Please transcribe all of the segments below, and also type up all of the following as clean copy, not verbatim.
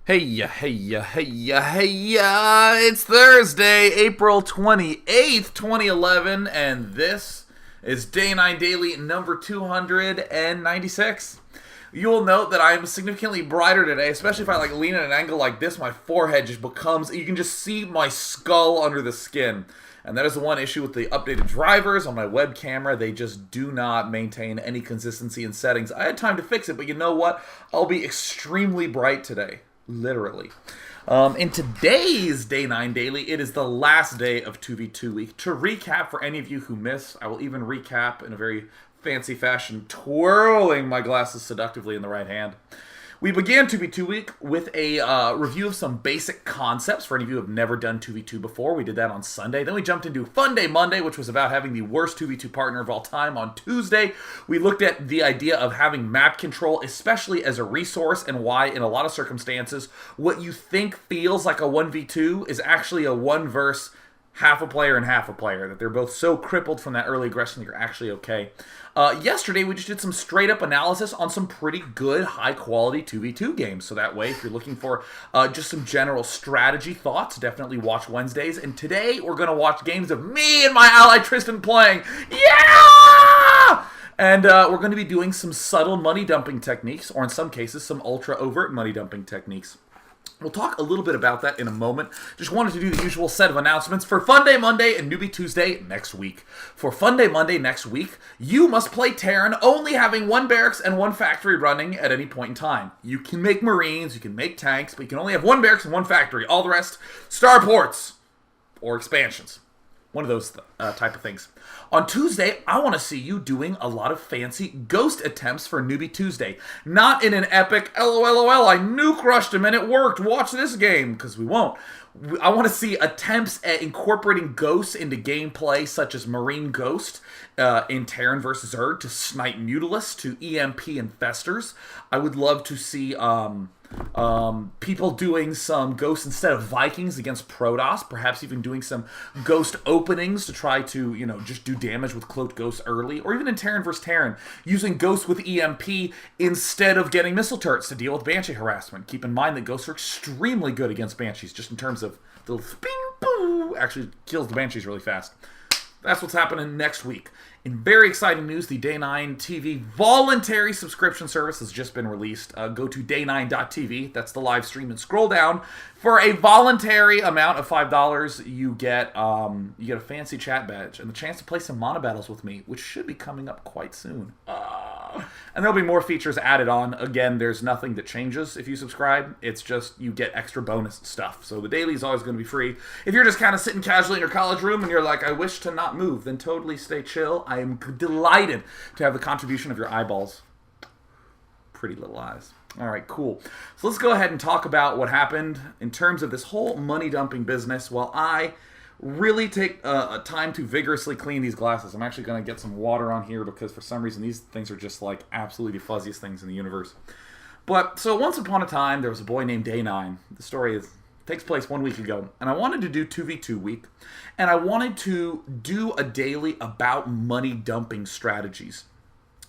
Hey ya, it's Thursday, April 28th, 2011, and this is Day 9 Daily number 296. You will note that I am significantly brighter today, especially if I lean at an angle like this. My forehead just becomes, you can just see my skull under the skin. And that is the one issue with the updated drivers on my web camera. They just do not maintain any consistency in settings. I had time to fix it, but you know what? I'll be extremely bright today. Literally. In today's Day 9 Daily, it is the last day of 2v2 week. To recap, for any of you who missed, I will even recap in a very fancy fashion, twirling my glasses seductively in the right hand. We began 2v2 week with a review of some basic concepts for any of you who have never done 2v2 before. We did that on Sunday. Then we jumped into Fun Day Monday, which was about having the worst 2v2 partner of all time. On Tuesday, we looked at the idea of having map control, especially as a resource, and why, in a lot of circumstances, what you think feels like a 1v2 is actually a 1 versus half a player and half a player, that they're both so crippled from that early aggression that you're actually okay. Yesterday, we just did some straight-up analysis on some pretty good, high-quality 2v2 games. So that way, if you're looking for just some general strategy thoughts, definitely watch Wednesdays. And today, we're going to watch games of me and my ally Tristan playing. Yeah! And we're going to be doing some subtle money dumping techniques, or in some cases, some ultra-overt money dumping techniques. We'll talk a little bit about that in a moment. Just wanted to do the usual set of announcements for Fun Day Monday and Newbie Tuesday next week. For Fun Day Monday next week, you must play Terran, only having 1 barracks and 1 factory running at any point in time. You can make Marines, you can make tanks, but you can only have 1 barracks and 1 factory. All the rest, starports or expansions. One of those type of things. On Tuesday, I want to see you doing a lot of fancy ghost attempts for Newbie Tuesday. Not in an epic, LOLOL, I nuke rushed him and it worked, watch this game, because we won't. I want to see attempts at incorporating ghosts into gameplay, such as Marine Ghost in Terran vs. Zerg, to snipe Mutalists, to EMP Infestors. I would love to see people doing some ghosts instead of Vikings against Protoss, perhaps even doing some ghost openings to try to, just do damage with cloaked ghosts early, or even in Terran vs. Terran, using ghosts with EMP instead of getting missile turrets to deal with Banshee harassment. Keep in mind that ghosts are extremely good against Banshees, just in terms of the little bing-boo, actually kills the Banshees really fast. That's what's happening next week. In very exciting news, the Day 9 TV voluntary subscription service has just been released. Go to day9.tv, that's the live stream, and scroll down. For a voluntary amount of $5, you get a fancy chat badge and the chance to play some mono battles with me, which should be coming up quite soon. And there'll be more features added on. Again, there's nothing that changes if you subscribe. It's just you get extra bonus stuff. So the daily is always going to be free. If you're just kind of sitting casually in your college room and you're like, I wish to not move, then totally stay chill. I am delighted to have the contribution of your eyeballs. Pretty little eyes. All right, cool. So let's go ahead and talk about what happened in terms of this whole money dumping business while I really take time to vigorously clean these glasses. I'm actually going to get some water on here because for some reason these things are just like absolutely the fuzziest things in the universe. But so once upon a time there was a boy named Day 9. The story takes place 1 week ago, and I wanted to do 2v2 week, and I wanted to do a daily about money dumping strategies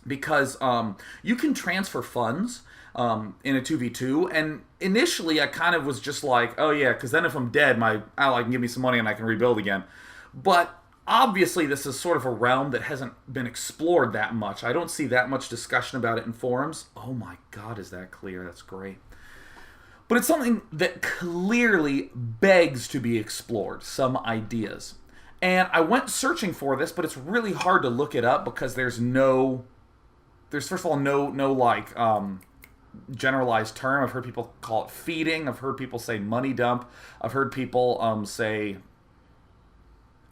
because you can transfer funds in a 2v2, and initially I kind of was just like, oh yeah, because then if I'm dead, my ally can give me some money and I can rebuild again. But obviously this is sort of a realm that hasn't been explored that much. I don't see that much discussion about it in forums. Oh my god, is that clear? That's great. But it's something that clearly begs to be explored, some ideas. And I went searching for this, but it's really hard to look it up because there's first of all no generalized term. I've heard people call it feeding. I've heard people say money dump. I've heard people say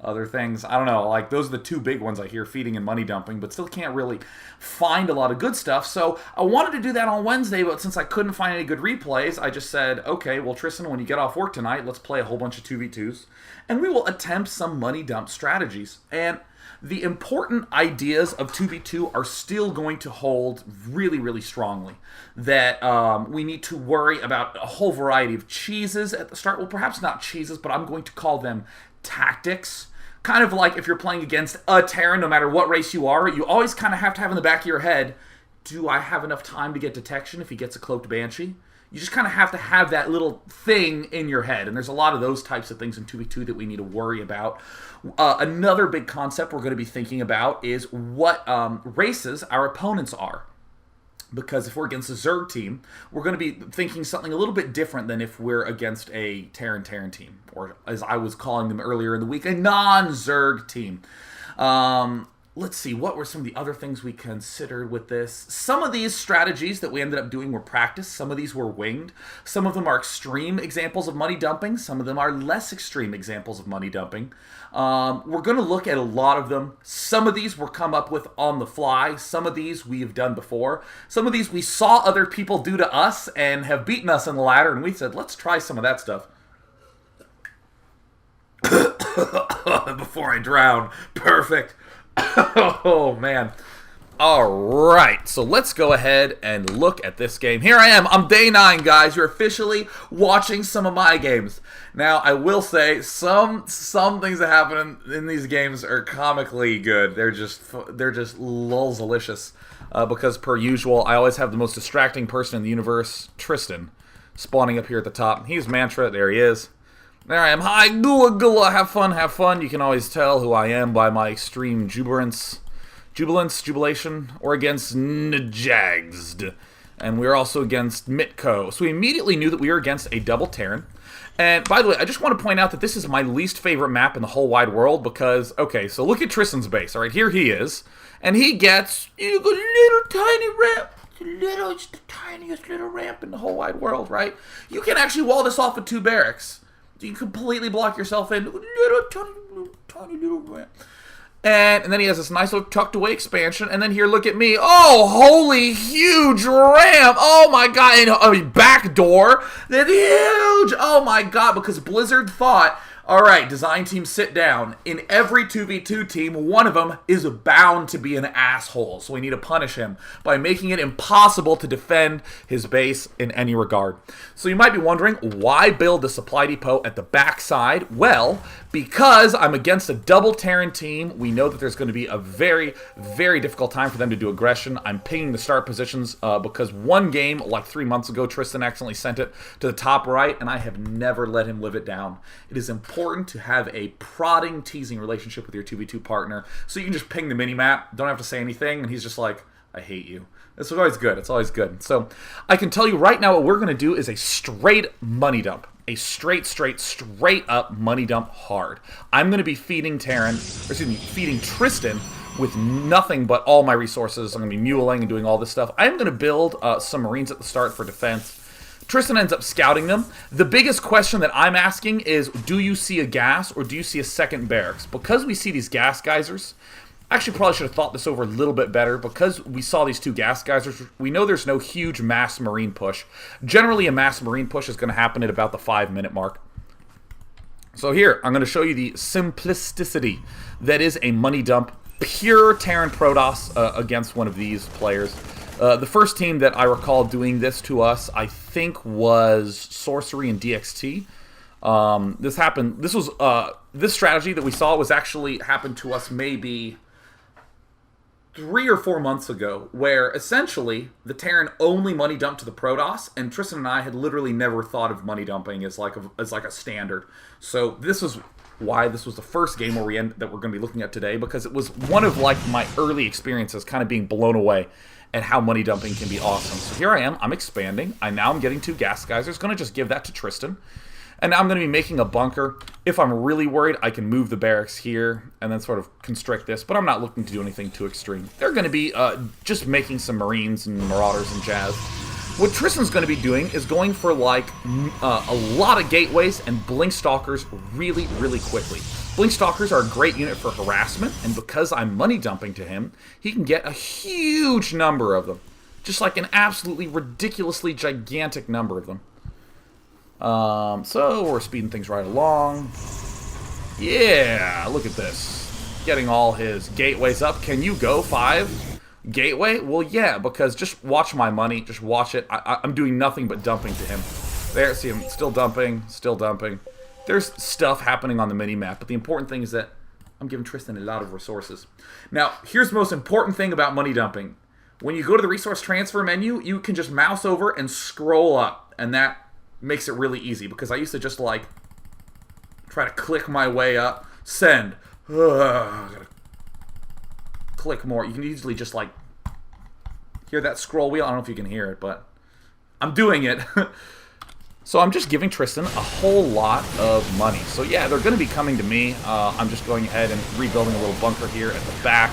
other things. I don't know. Like, those are the 2 big ones I hear, feeding and money dumping, but still can't really find a lot of good stuff. So I wanted to do that on Wednesday, but since I couldn't find any good replays, I just said, okay, well, Tristan, when you get off work tonight, let's play a whole bunch of 2v2s, and we will attempt some money dump strategies. And the important ideas of 2v2 are still going to hold really, really strongly. That we need to worry about a whole variety of cheeses at the start. Well, perhaps not cheeses, but I'm going to call them tactics. Kind of like if you're playing against a Terran, no matter what race you are, you always kind of have to have in the back of your head, do I have enough time to get detection if he gets a Cloaked Banshee? You just kind of have to have that little thing in your head. And there's a lot of those types of things in 2v2 that we need to worry about. Another big concept we're going to be thinking about is what races our opponents are. Because if we're against a Zerg team, we're going to be thinking something a little bit different than if we're against a Terran team. Or as I was calling them earlier in the week, a non-Zerg team. Let's see, what were some of the other things we considered with this? Some of these strategies that we ended up doing were practice. Some of these were winged. Some of them are extreme examples of money dumping. Some of them are less extreme examples of money dumping. We're going to look at a lot of them. Some of these were come up with on the fly. Some of these we have done before. Some of these we saw other people do to us and have beaten us in the ladder, and we said, let's try some of that stuff. Before I drown. Perfect. Oh, man. All right, so let's go ahead and look at this game. Here I am. I'm day 9, guys. You're officially watching some of my games. Now, I will say some things that happen in these games are comically good. They're just lulzalicious. Because per usual, I always have the most distracting person in the universe, Tristan, spawning up here at the top. He's Mantra. There he is. There I am. Hi, gula gula. Have fun, have fun. You can always tell who I am by my extreme jubilation, or against Najagzd. And we're also against Mitko. So we immediately knew that we were against a double Terran. And by the way, I just want to point out that this is my least favorite map in the whole wide world because, okay, so look at Tristan's base. All right, here he is. And he gets a little tiny ramp. It's the tiniest little ramp in the whole wide world, right? You can actually wall this off with 2 barracks. You can completely block yourself in. Tiny little ramp. And then he has this nice little tucked away expansion. And then here, look at me. Oh, holy huge ramp. Oh my god. And back door. That's huge. Oh my god. Because Blizzard thought, all right, design team, sit down. In every 2v2 team, one of them is bound to be an asshole. So we need to punish him by making it impossible to defend his base in any regard. So you might be wondering, why build a supply depot at the backside? Well, because I'm against a double Terran team, we know that there's going to be a very, very difficult time for them to do aggression. I'm pinging the start positions because one game, like 3 months ago, Tristan accidentally sent it to the top right, and I have never let him live it down. It is important to have a prodding, teasing relationship with your 2v2 partner, so you can just ping the mini-map, don't have to say anything, and he's just like, I hate you. It's always good. It's always good. So I can tell you right now what we're going to do is a straight money dump. A straight up money dump hard. I'm going to be feeding Tristan with nothing but all my resources. I'm going to be muling and doing all this stuff. I'm going to build some Marines at the start for defense. Tristan ends up scouting them. The biggest question that I'm asking is, do you see a gas or do you see a second barracks? Because we see these gas geysers, I actually probably should have thought this over a little bit better. Because we saw these 2 gas geysers, we know there's no huge mass Marine push. Generally, a mass Marine push is going to happen at about the 5-minute mark. So here, I'm going to show you the simplicity that is a money dump, pure Terran Protoss against one of these players. The first team that I recall doing this to us, I think, was Sorcery and DXT. This strategy that we saw was actually happened to us maybe 3 or 4 months ago, where essentially the Terran only money dumped to the Protoss, and Tristan and I had literally never thought of money dumping as like a standard. So this was why this was the first game that we're going to be looking at today, because it was one of like my early experiences kind of being blown away at how money dumping can be awesome. So here I am, I'm expanding. I'm getting 2 gas geysers. Going to just give that to Tristan. And now I'm going to be making a bunker. If I'm really worried, I can move the barracks here and then sort of constrict this, but I'm not looking to do anything too extreme. They're going to be just making some Marines and Marauders and jazz. What Tristan's going to be doing is going for like a lot of gateways and Blink Stalkers really, really quickly. Blink Stalkers are a great unit for harassment, and because I'm money dumping to him, he can get a huge number of them. Just like an absolutely ridiculously gigantic number of them. So we're speeding things right along. Yeah, look at this. Getting all his gateways up. Can you go 5 gateway? Well, yeah, because just watch my money. Just watch it. I'm doing nothing but dumping to him. There, see him still dumping, still dumping. There's stuff happening on the mini-map, but the important thing is that I'm giving Tristan a lot of resources. Now, here's the most important thing about money dumping. When you go to the resource transfer menu, you can just mouse over and scroll up. And that makes it really easy, because I used to just like try to click my way up. Send. Gotta click more. You can easily just like hear that scroll wheel. I don't know if you can hear it, but I'm doing it. So I'm just giving Tristan a whole lot of money. So yeah, they're going to be coming to me. I'm just going ahead and rebuilding a little bunker here at the back.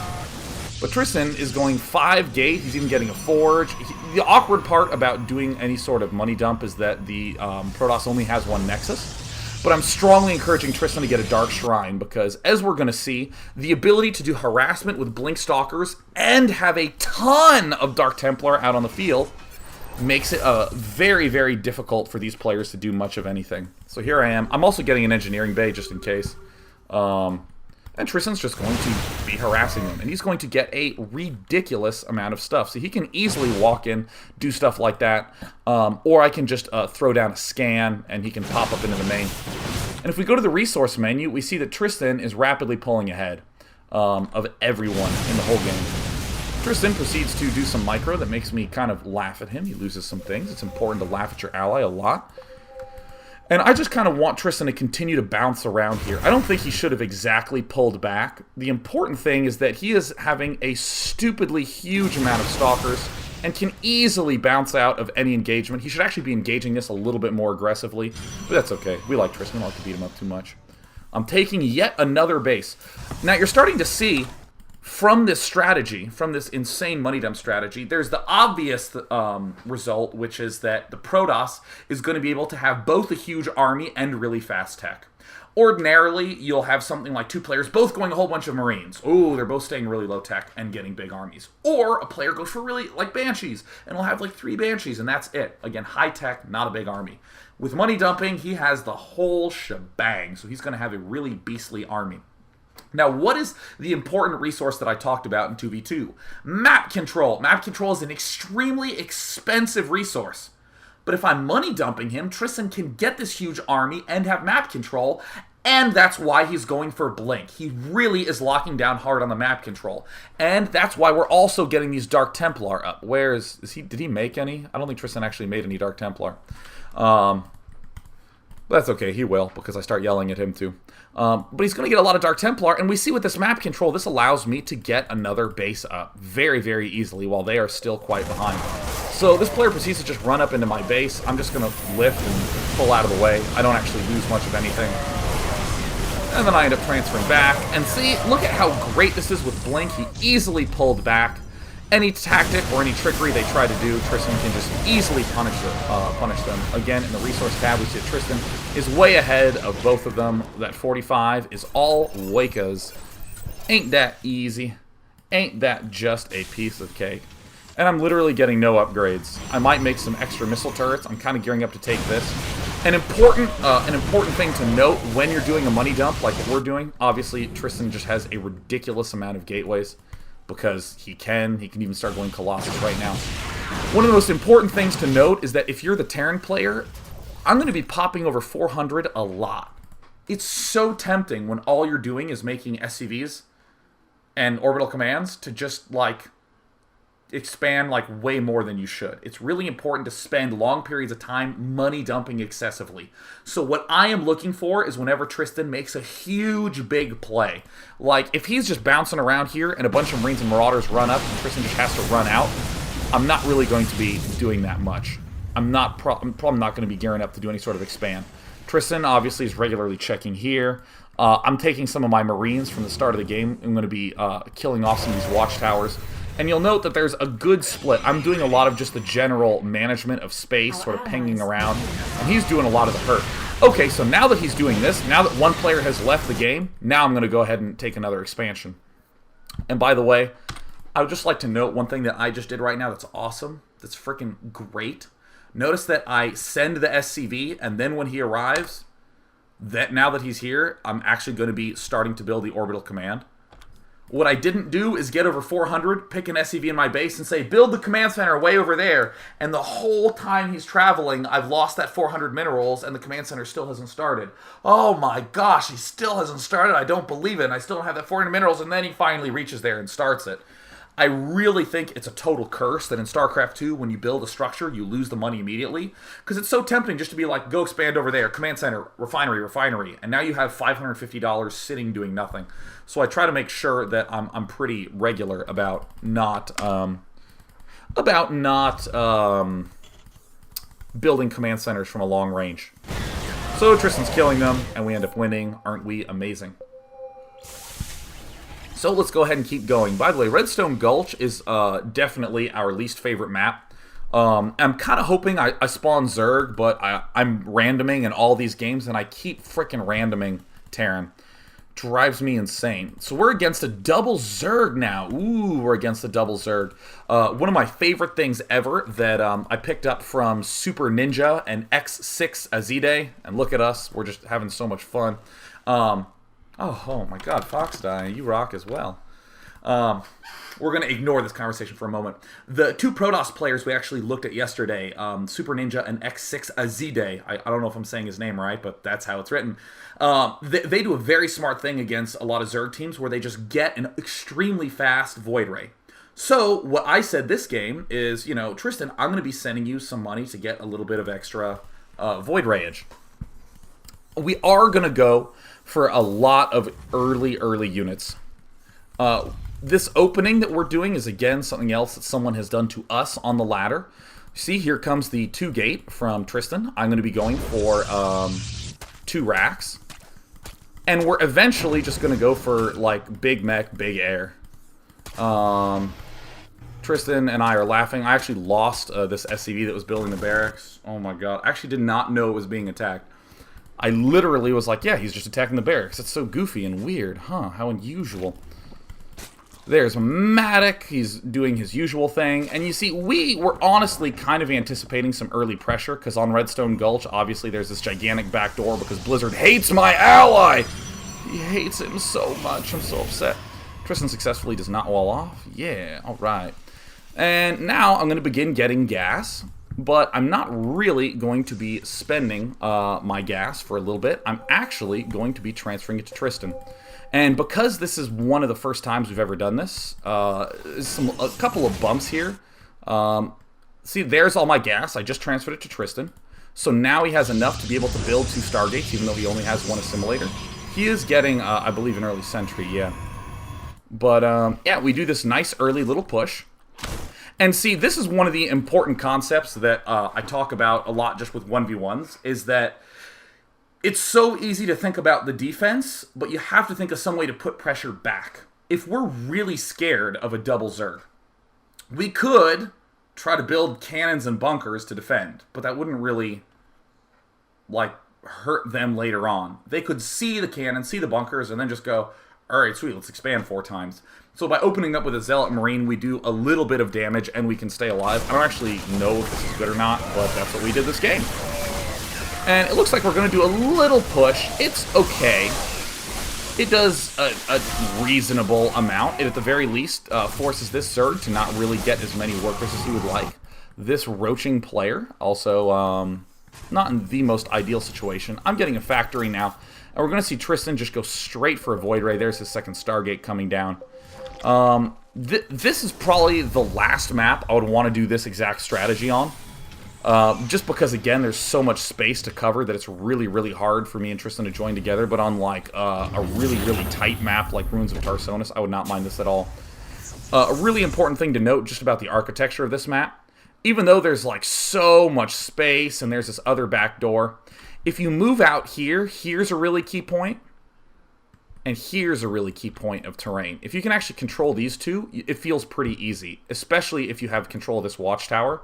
But Tristan is going 5 gate. He's even getting a forge. The awkward part about doing any sort of money dump is that the Protoss only has 1 Nexus. But I'm strongly encouraging Tristan to get a Dark Shrine, because, as we're going to see, the ability to do harassment with Blink Stalkers and have a ton of Dark Templar out on the field makes it very, very difficult for these players to do much of anything. So here I am. I'm also getting an engineering bay just in case. And Tristan's just going to be harassing them. And he's going to get a ridiculous amount of stuff. So he can easily walk in, do stuff like that. Or I can just throw down a scan, and he can pop up into the main. And if we go to the resource menu, we see that Tristan is rapidly pulling ahead of everyone in the whole game. Tristan proceeds to do some micro that makes me kind of laugh at him. He loses some things. It's important to laugh at your ally a lot. And I just kind of want Tristan to continue to bounce around here. I don't think he should have exactly pulled back. The important thing is that he is having a stupidly huge amount of stalkers and can easily bounce out of any engagement. He should actually be engaging this a little bit more aggressively, but that's okay. We like Tristan. We don't like to beat him up too much. I'm taking yet another base. Now, you're starting to see from this strategy, from this insane money dump strategy, there's the obvious result, which is that the Protoss is going to be able to have both a huge army and really fast tech. Ordinarily, you'll have something like 2 players both going a whole bunch of Marines. Oh, they're both staying really low tech and getting big armies. Or a player goes for really, like Banshees, and will have like 3 Banshees, and that's it. Again, high tech, not a big army. With money dumping, he has the whole shebang, so he's going to have a really beastly army. Now, what is the important resource that I talked about in 2v2? Map control. Map control is an extremely expensive resource. But if I'm money dumping him, Tristan can get this huge army and have map control, and that's why he's going for Blink. He really is locking down hard on the map control. And that's why we're also getting these Dark Templar up. Where is he? Did he make any? I don't think Tristan actually made any Dark Templar. That's okay, he will, because I start yelling at him too. But he's going to get a lot of Dark Templar, and we see with this map control, this allows me to get another base up very, very easily while they are still quite behind. So this player proceeds to just run up into my base. I'm just going to lift and pull out of the way. I don't actually lose much of anything. And then I end up transferring back. And see, look at how great this is with Blink. He easily pulled back. Any tactic or any trickery they try to do, Tristan can just easily punish them. Again, in the resource tab, we see that Tristan is way ahead of both of them. That 45 is all Wakas. Ain't that easy? Ain't that just a piece of cake? And I'm literally getting no upgrades. I might make some extra missile turrets. I'm kind of gearing up to take this. An important thing to note when you're doing a money dump like what we're doing, obviously Tristan just has a ridiculous amount of gateways. Because he can even start going Colossus right now. One of the most important things to note is that if you're the Terran player, I'm going to be popping over 400 a lot. It's so tempting when all you're doing is making SCVs and orbital commands to just, like, expand, like, way more than you should. It's really important to spend long periods of time money dumping excessively. So what I am looking for is whenever Tristan makes a huge big play. Like, if he's just bouncing around here and a bunch of Marines and Marauders run up and Tristan just has to run out, I'm not really going to be doing that much. I'm probably not going to be gearing up to do any sort of expand. Tristan obviously is regularly checking here. I'm taking some of my Marines from the start of the game. I'm going to be killing off some of these watchtowers. And you'll note that there's a good split. I'm doing a lot of just the general management of space, sort of pinging around, and he's doing a lot of the hurt. Okay, so now that he's doing this, now that one player has left the game, now I'm going to go ahead and take another expansion. And by the way, I would just like to note one thing that I just did right now that's awesome, that's freaking great. Notice that I send the SCV, and then when he arrives, that now that he's here, I'm actually going to be starting to build the orbital command. What I didn't do is get over 400, pick an SCV in my base, and say, build the command center way over there. And the whole time he's traveling, I've lost that 400 minerals, and the command center still hasn't started. Oh my gosh, he still hasn't started. I don't believe it. And I still don't have that 400 minerals, and then he finally reaches there and starts it. I really think it's a total curse that in StarCraft 2, when you build a structure, you lose the money immediately. Because it's so tempting just to be like, go expand over there, command center, refinery, and now you have $550 sitting doing nothing. So I try to make sure that I'm pretty regular about not building command centers from a long range. So Tristan's killing them, and we end up winning. Aren't we amazing? So let's go ahead and keep going. By the way, Redstone Gulch is definitely our least favorite map. I'm kind of hoping I spawn Zerg, but I'm randoming in all these games, and I keep freaking randoming Terran. Drives me insane. So we're against a double Zerg now. Ooh, we're against a double Zerg. One of my favorite things ever that I picked up from Super Ninja and X6 Azide. And look at us. We're just having so much fun. Oh my god, Foxdie, you rock as well. We're going to ignore this conversation for a moment. The two Protoss players we actually looked at yesterday, Super Ninja and X6 Azide, I don't know if I'm saying his name right, but that's how it's written. They do a very smart thing against a lot of Zerg teams where they just get an extremely fast Void Ray. So what I said this game is, you know, Tristan, I'm going to be sending you some money to get a little bit of extra Void Rayage. We are going to go for a lot of early units. This opening that we're doing is, again, something else that someone has done to us on the ladder. See, here comes the 2 gate from Tristan. I'm going to be going for 2 racks. And we're eventually just going to go for, like, big mech, big air. Tristan and I are laughing. I actually lost this SCV that was building the barracks. Oh my god. I actually did not know it was being attacked. I literally was like, yeah, he's just attacking the barracks. It's so goofy and weird. Huh, how unusual. There's Matic. He's doing his usual thing. And you see, we were honestly kind of anticipating some early pressure, because on Redstone Gulch, obviously, there's this gigantic backdoor because Blizzard hates my ally! He hates him so much. I'm so upset. Tristan successfully does not wall off. Yeah, alright. And now I'm going to begin getting gas. But I'm not really going to be spending my gas for a little bit. I'm actually going to be transferring it to Tristan. And because this is one of the first times we've ever done this, a couple of bumps here. See, there's all my gas. I just transferred it to Tristan. So now he has enough to be able to build 2 Stargates, even though he only has 1 assimilator. He is getting, I believe, an early sentry, yeah. But, yeah, we do this nice early little push. And see, this is one of the important concepts that I talk about a lot just with 1v1s, is that it's so easy to think about the defense, but you have to think of some way to put pressure back. If we're really scared of a double Zerg, we could try to build cannons and bunkers to defend, but that wouldn't really, like, hurt them later on. They could see the cannons, see the bunkers, and then just go, alright, sweet, let's expand 4 times. So by opening up with a Zealot Marine, we do a little bit of damage and we can stay alive. I don't actually know if this is good or not, but that's what we did this game. And it looks like we're going to do a little push. It's okay. It does a reasonable amount. It, at the very least, forces this Zerg to not really get as many workers as he would like. This roaching player, also not in the most ideal situation. I'm getting a factory now. And we're going to see Tristan just go straight for a Void Ray. There's his second Stargate coming down. This is probably the last map I would want to do this exact strategy on. Just because, again, there's so much space to cover that it's really hard for me and Tristan to join together. But on, like, a really tight map like Ruins of Tarsonis, I would not mind this at all. A really important thing to note just about the architecture of this map, even though there's, like, so much space and there's this other back door, if you move out here, here's a really key point. And here's a really key point of terrain. If you can actually control these two, it feels pretty easy, especially if you have control of this watchtower.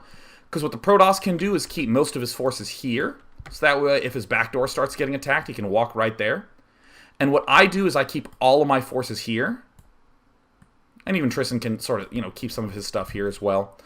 Because what the Protoss can do is keep most of his forces here, so that way if his backdoor starts getting attacked, he can walk right there. And what I do is I keep all of my forces here. And even Tristan can sort of, you know, keep some of his stuff here as well.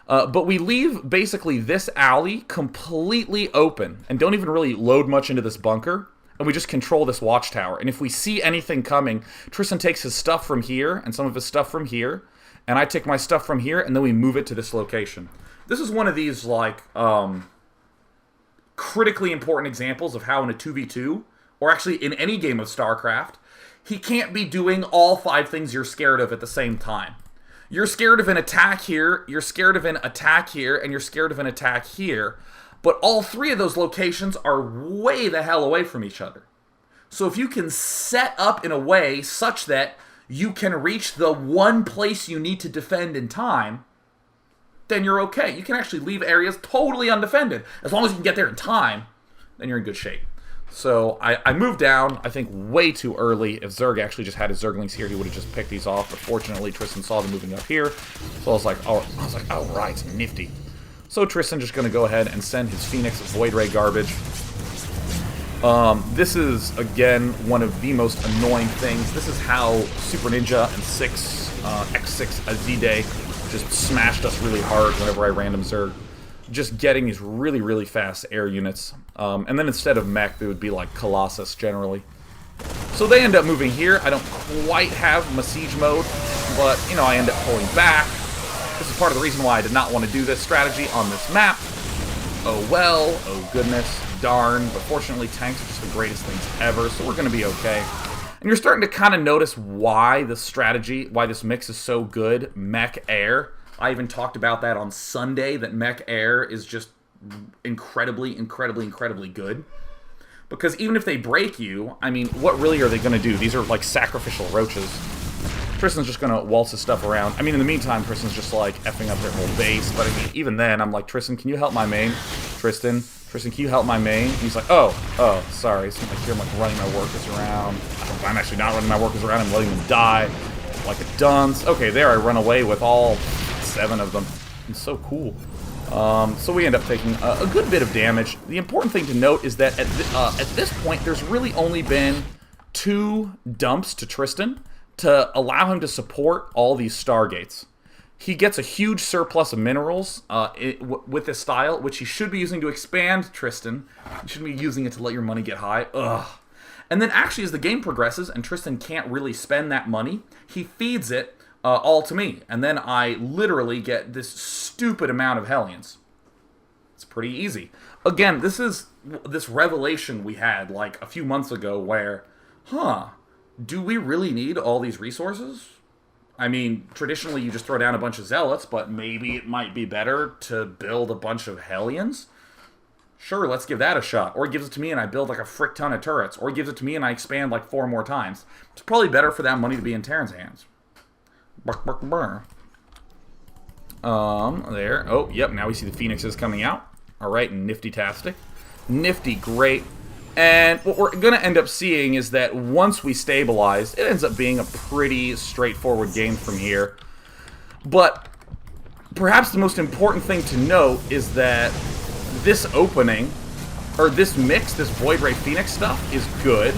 But we leave basically this alley completely open and don't even really load much into this bunker. And we just control this watchtower. And if we see anything coming, Tristan takes his stuff from here and some of his stuff from here. And I take my stuff from here and then we move it to this location. This is one of these, like, critically important examples of how in a 2v2, or actually in any game of StarCraft, he can't be doing all 5 things you're scared of at the same time. You're scared of an attack here, you're scared of an attack here, and you're scared of an attack here. But all three of those locations are way the hell away from each other. So if you can set up in a way such that you can reach the one place you need to defend in time, then you're okay. You can actually leave areas totally undefended. As long as you can get there in time, then you're in good shape. So I moved down, I think, way too early. If Zerg actually just had his Zerglings here, he would have just picked these off. But fortunately, Tristan saw them moving up here. So I was like, oh right, nifty. So Tristan just going to go ahead and send his Phoenix Void Ray garbage. This is, again, one of the most annoying things. This is how Super Ninja and X6 Azide just smashed us really hard whenever I random Zerg. Just getting these really, really fast air units. And then instead of mech, they would be like Colossus generally. So they end up moving here. I don't quite have my siege mode, but, you know, I end up pulling back. This is part of the reason why I did not want to do this strategy on this map. Oh well, oh goodness, darn. But fortunately, tanks are just the greatest things ever, so we're going to be okay. And you're starting to kind of notice why this strategy, why this mix is so good. Mech air. I even talked about that on Sunday, that mech air is just incredibly, incredibly, incredibly good. Because even if they break you, I mean, what really are they going to do? These are like sacrificial roaches. Tristan's just going to waltz his stuff around. I mean, in the meantime, Tristan's just like effing up their whole base. But I mean, even then, I'm like, Tristan, can you help my main? Tristan, can you help my main? And he's like, oh, sorry. It seems like here I'm like running my workers around. I'm actually not running my workers around. I'm letting them die like a dunce. Okay, there I run away with all 7 of them. It's so cool. So we end up taking a good bit of damage. The important thing to note is that at this point, there's really only been 2 dumps to Tristan to allow him to support all these Stargates. He gets a huge surplus of minerals with this style, which he should be using to expand Tristan. You shouldn't be using it to let your money get high. Ugh. And then actually, as the game progresses and Tristan can't really spend that money, he feeds it all to me. And then I literally get this stupid amount of Hellions. It's pretty easy. Again, this is this revelation we had like a few months ago where, do we really need all these resources? I mean, traditionally you just throw down a bunch of Zealots, but maybe it might be better to build a bunch of Hellions? Sure, let's give that a shot. Or he gives it to me and I build like a frick ton of turrets. Or he gives it to me and I expand like 4 more times. It's probably better for that money to be in Terran's hands. There. Oh, yep, now we see the Phoenixes coming out. Alright, nifty-tastic. Nifty, great. And what we're going to end up seeing is that once we stabilize, it ends up being a pretty straightforward game from here. But perhaps the most important thing to note is that this opening, or this mix, this Void Ray Phoenix stuff is good.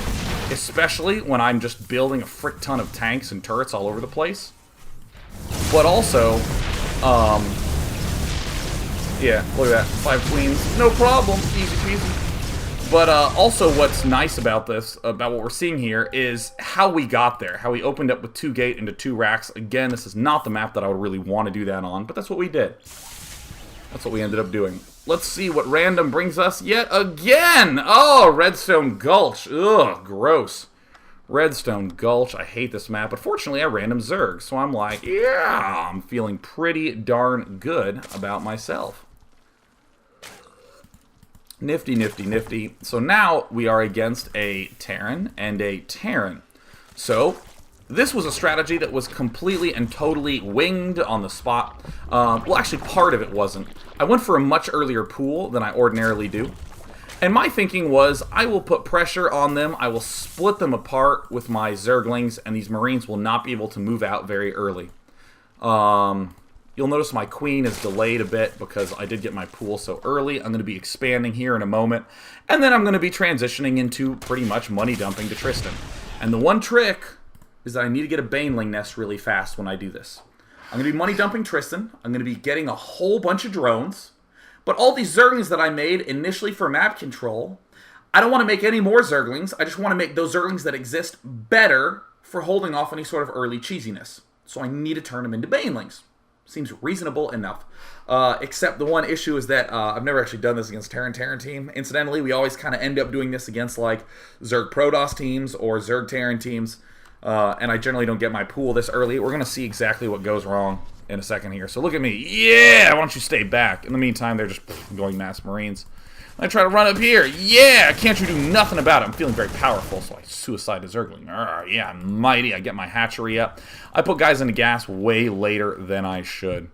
Especially when I'm just building a frick ton of tanks and turrets all over the place. But also, yeah, look at that. 5 queens. No problem. Easy peasy. But also what's nice about this, about what we're seeing here, is how we got there. How we opened up with 2 gate into 2 racks. Again, this is not the map that I would really want to do that on, but that's what we did. That's what we ended up doing. Let's see what random brings us yet again! Oh, Redstone Gulch. Ugh, gross. Redstone Gulch. I hate this map, but fortunately I random Zerg, so I'm like, yeah, I'm feeling pretty darn good about myself. Nifty, nifty, nifty. So now we are against a Terran and a Terran. So this was a strategy that was completely and totally winged on the spot. Well, actually, part of it wasn't. I went for a much earlier pool than I ordinarily do. And my thinking was, I will put pressure on them, I will split them apart with my Zerglings, and these Marines will not be able to move out very early. You'll notice my queen is delayed a bit because I did get my pool so early. I'm going to be expanding here in a moment. And then I'm going to be transitioning into pretty much money dumping to Tristan. And the one trick is that I need to get a Baneling nest really fast when I do this. I'm going to be money dumping Tristan. I'm going to be getting a whole bunch of drones. But all these Zerglings that I made initially for map control, I don't want to make any more Zerglings. I just want to make those Zerglings that exist better for holding off any sort of early cheesiness. So I need to turn them into Banelings. Seems reasonable enough. Except the one issue is that I've never actually done this against Terran team. Incidentally, we always kind of end up doing this against like Zerg Protoss teams or Zerg Terran teams. and I generally don't get my pool this early. We're going to see exactly what goes wrong in a second here. So look at me. Yeah, why don't you stay back? In the meantime, they're just going mass Marines. I try to run up here. Yeah, can't you do nothing about it? I'm feeling very powerful, so I suicide a Zergling. Yeah, I'm mighty. I get my hatchery up. I put guys into gas way later than I should.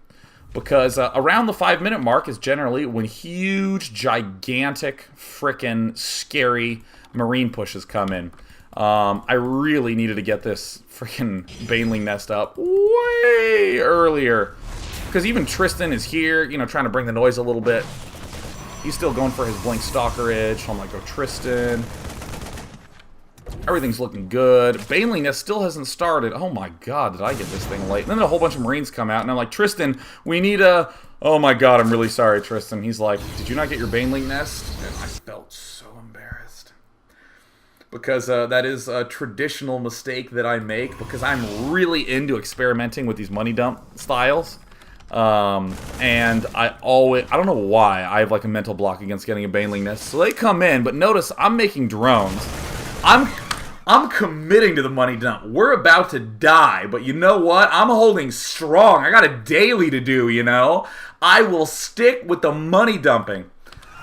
Because around the 5-minute mark is generally when huge, gigantic, frickin' scary Marine pushes come in. I really needed to get this frickin' Baneling nest up way earlier. Because even Tristan is here, you know, trying to bring the noise a little bit. He's still going for his Blink Stalkerage. So I'm like, go Tristan. Everything's looking good. Baneling nest still hasn't started. Oh my god, did I get this thing late? And then a whole bunch of Marines come out, and I'm like, Tristan, we need a... Oh my god, I'm really sorry, Tristan. He's like, did you not get your Baneling nest? And I felt so embarrassed. Because that is a traditional mistake that I make, because I'm really into experimenting with these money dump styles. And I don't know why, I have like a mental block against getting a Baneling nest. So they come in, but notice I'm making drones. I'm committing to the money dump. We're about to die, but you know what? I'm holding strong. I got a daily to do, you know? I will stick with the money dumping.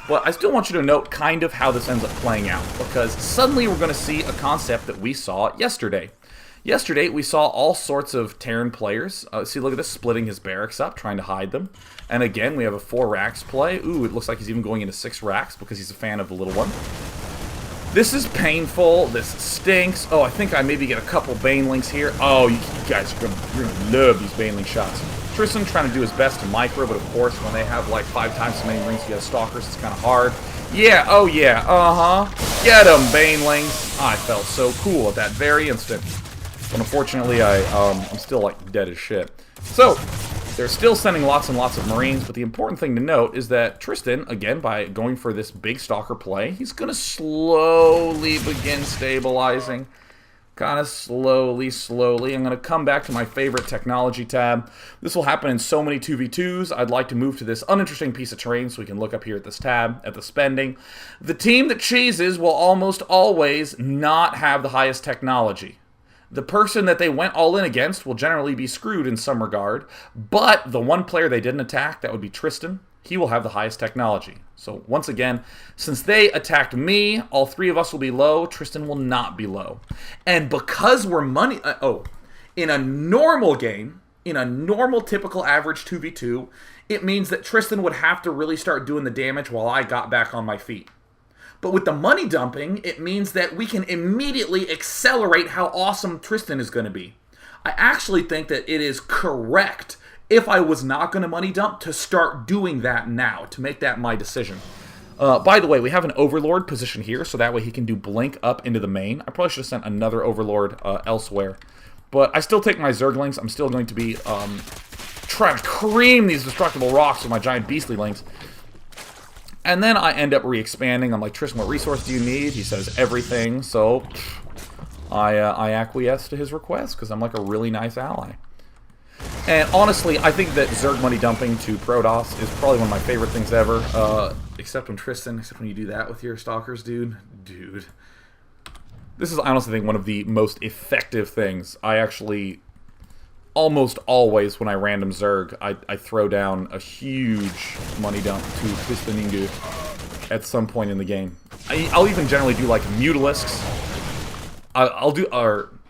But I still want you to note kind of how this ends up playing out, because suddenly we're going to see a concept that we saw yesterday. Yesterday, we saw all sorts of Terran players. See, look at this, splitting his barracks up, trying to hide them. And again, we have a 4 racks play. Ooh, it looks like he's even going into 6 racks because he's a fan of the little one. This is painful. This stinks. Oh, I think I maybe get a couple Banelings here. Oh, you guys are gonna love these Baneling shots. Tristan trying to do his best to micro, but of course, when they have like 5 times so many Marines to get Stalkers, it's kind of hard. Yeah, oh yeah, Get them, Banelings. I felt so cool at that very instant. But unfortunately, I'm still like dead as shit. So, they're still sending lots and lots of Marines, but the important thing to note is that Tristan, again, by going for this big Stalker play, he's going to slowly begin stabilizing. Kind of slowly. I'm going to come back to my favorite technology tab. This will happen in so many 2v2s. I'd like to move to this uninteresting piece of terrain so we can look up here at this tab, at the spending. The team that cheeses will almost always not have the highest technology. The person that they went all in against will generally be screwed in some regard, but the one player they didn't attack, that would be Tristan, he will have the highest technology. So once again, since they attacked me, all 3 of us will be low, Tristan will not be low. And because we're money... in a normal game, in a normal typical average 2v2, it means that Tristan would have to really start doing the damage while I got back on my feet. But with the money dumping, it means that we can immediately accelerate how awesome Tristan is going to be. I actually think that it is correct, if I was not going to money dump, to start doing that now, to make that my decision. By the way, we have an Overlord position here, so that way he can do Blink up into the main. I probably should have sent another Overlord elsewhere. But I still take my Zerglings. I'm still going to be trying to cream these destructible rocks with my giant Beastlylings. And then I end up re-expanding. I'm like, Tristan, what resource do you need? He says everything. So I acquiesce to his request because I'm like a really nice ally. And honestly, I think that Zerg money dumping to Protoss is probably one of my favorite things ever. Except when you do that with your Stalkers, dude. This is, I honestly think, one of the most effective things. I actually... almost always, when I random Zerg, I throw down a huge money dump to Twistaningu at some point in the game. I'll even generally do, like, Mutalisks.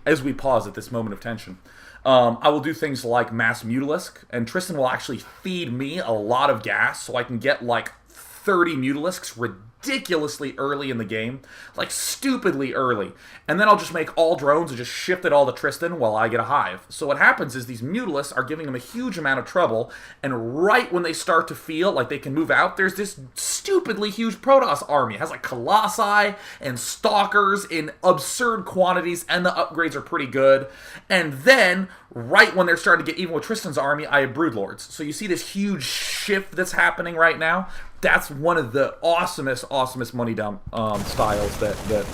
As we pause at this moment of tension, I will do things like Mass Mutalisk, and Tristan will actually feed me a lot of gas, so I can get, like, 30 Mutalisks ridiculously early in the game, like stupidly early, and then I'll just make all drones and just shift it all to Tristan while I get a hive. So what happens is these Mutalisks are giving him a huge amount of trouble, and right when they start to feel like they can move out, there's this stupidly huge Protoss army. It has like Colossi and Stalkers in absurd quantities, and the upgrades are pretty good. And then, right when they're starting to get even with Tristan's army, I have Broodlords. So you see this huge shift that's happening right now. That's one of the awesomest money dump styles that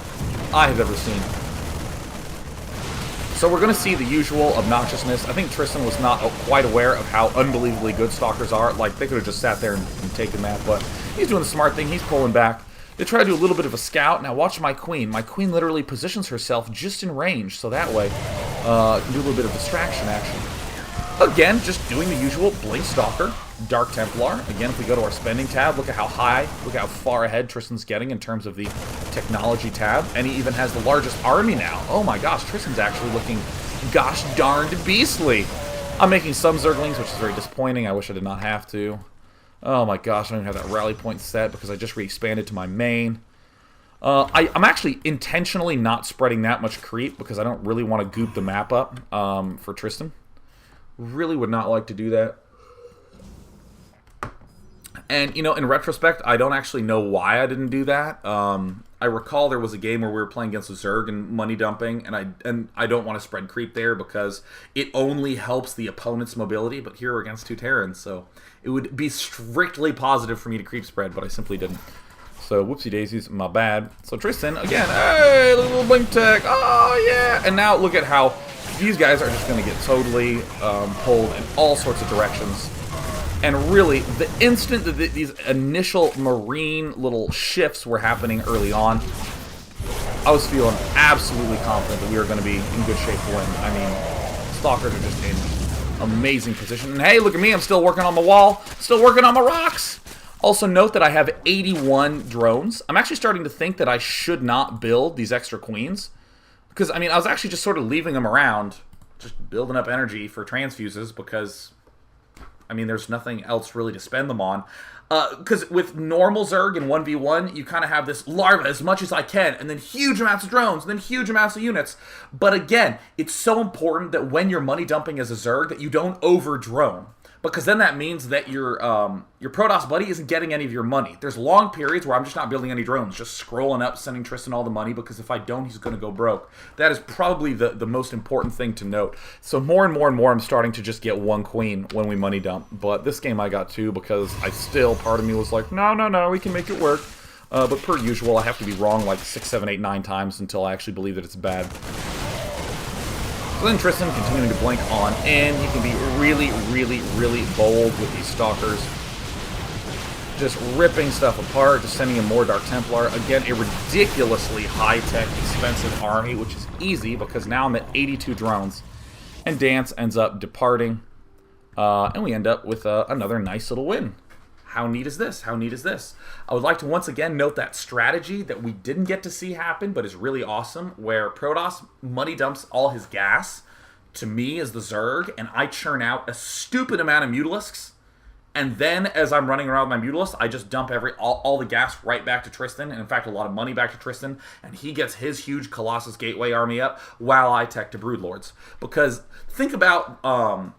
I have ever seen. So we're going to see the usual obnoxiousness. I think Tristan was not quite aware of how unbelievably good Stalkers are. Like, they could have just sat there and taken that, but he's doing the smart thing. He's pulling back. They try to do a little bit of a scout. Now watch my queen. My queen literally positions herself just in range, so that way can do a little bit of distraction action. Again, just doing the usual Blink Stalker, Dark Templar. Again, if we go to our spending tab, look at how high, look at how far ahead Tristan's getting in terms of the technology tab. And he even has the largest army now. Oh my gosh, Tristan's actually looking gosh darned beastly. I'm making some Zerglings, which is very disappointing. I wish I did not have to. Oh my gosh, I don't even have that rally point set because I just re-expanded to my main. I'm actually intentionally not spreading that much creep because I don't really want to goop the map up for Tristan. Really would not like to do that. And, you know, in retrospect, I don't actually know why I didn't do that. I recall there was a game where we were playing against a Zerg and money dumping, and I don't want to spread creep there because it only helps the opponent's mobility, but here we're against two Terrans, so it would be strictly positive for me to creep spread, but I simply didn't. So, whoopsie daisies, my bad. So Tristan, again, hey, little blink tech, oh yeah! And now look at how these guys are just going to get totally pulled in all sorts of directions. And really, the instant that these initial marine little shifts were happening early on, I was feeling absolutely confident that we were going to be in good shape to win. I mean, Stalkers are just in amazing position. And hey, look at me, I'm still working on my wall, still working on my rocks. Also note that I have 81 drones. I'm actually starting to think that I should not build these extra queens. Because, I mean, I was actually just sort of leaving them around, just building up energy for transfuses because, I mean, there's nothing else really to spend them on. Because with normal Zerg in 1v1, you kind of have this larva as much as I can, and then huge amounts of drones, and then huge amounts of units. But again, it's so important that when you're money dumping as a Zerg, that you don't over-drone. Because then that means that your Protoss buddy isn't getting any of your money. There's long periods where I'm just not building any drones, just scrolling up, sending Tristan all the money, because if I don't, he's going to go broke. That is probably the most important thing to note. So more and more and more, I'm starting to just get one queen when we money dump. But this game I got two because part of me was like, no, we can make it work. But per usual, I have to be wrong like 6, 7, 8, 9 times until I actually believe that it's bad. So then Tristan continuing to blink on in. He can be really, really, really bold with these Stalkers. Just ripping stuff apart, just sending in more Dark Templar. Again, a ridiculously high-tech, expensive army, which is easy because now I'm at 82 drones. And Dance ends up departing. And we end up with another nice little win. How neat is this? How neat is this? I would like to once again note that strategy that we didn't get to see happen, but is really awesome, where Protoss money dumps all his gas to me as the Zerg, and I churn out a stupid amount of Mutalisks, and then as I'm running around with my Mutalisk, I just dump all the gas right back to Tristan, and in fact a lot of money back to Tristan, and he gets his huge Colossus Gateway army up while I tech to Broodlords. Because think about...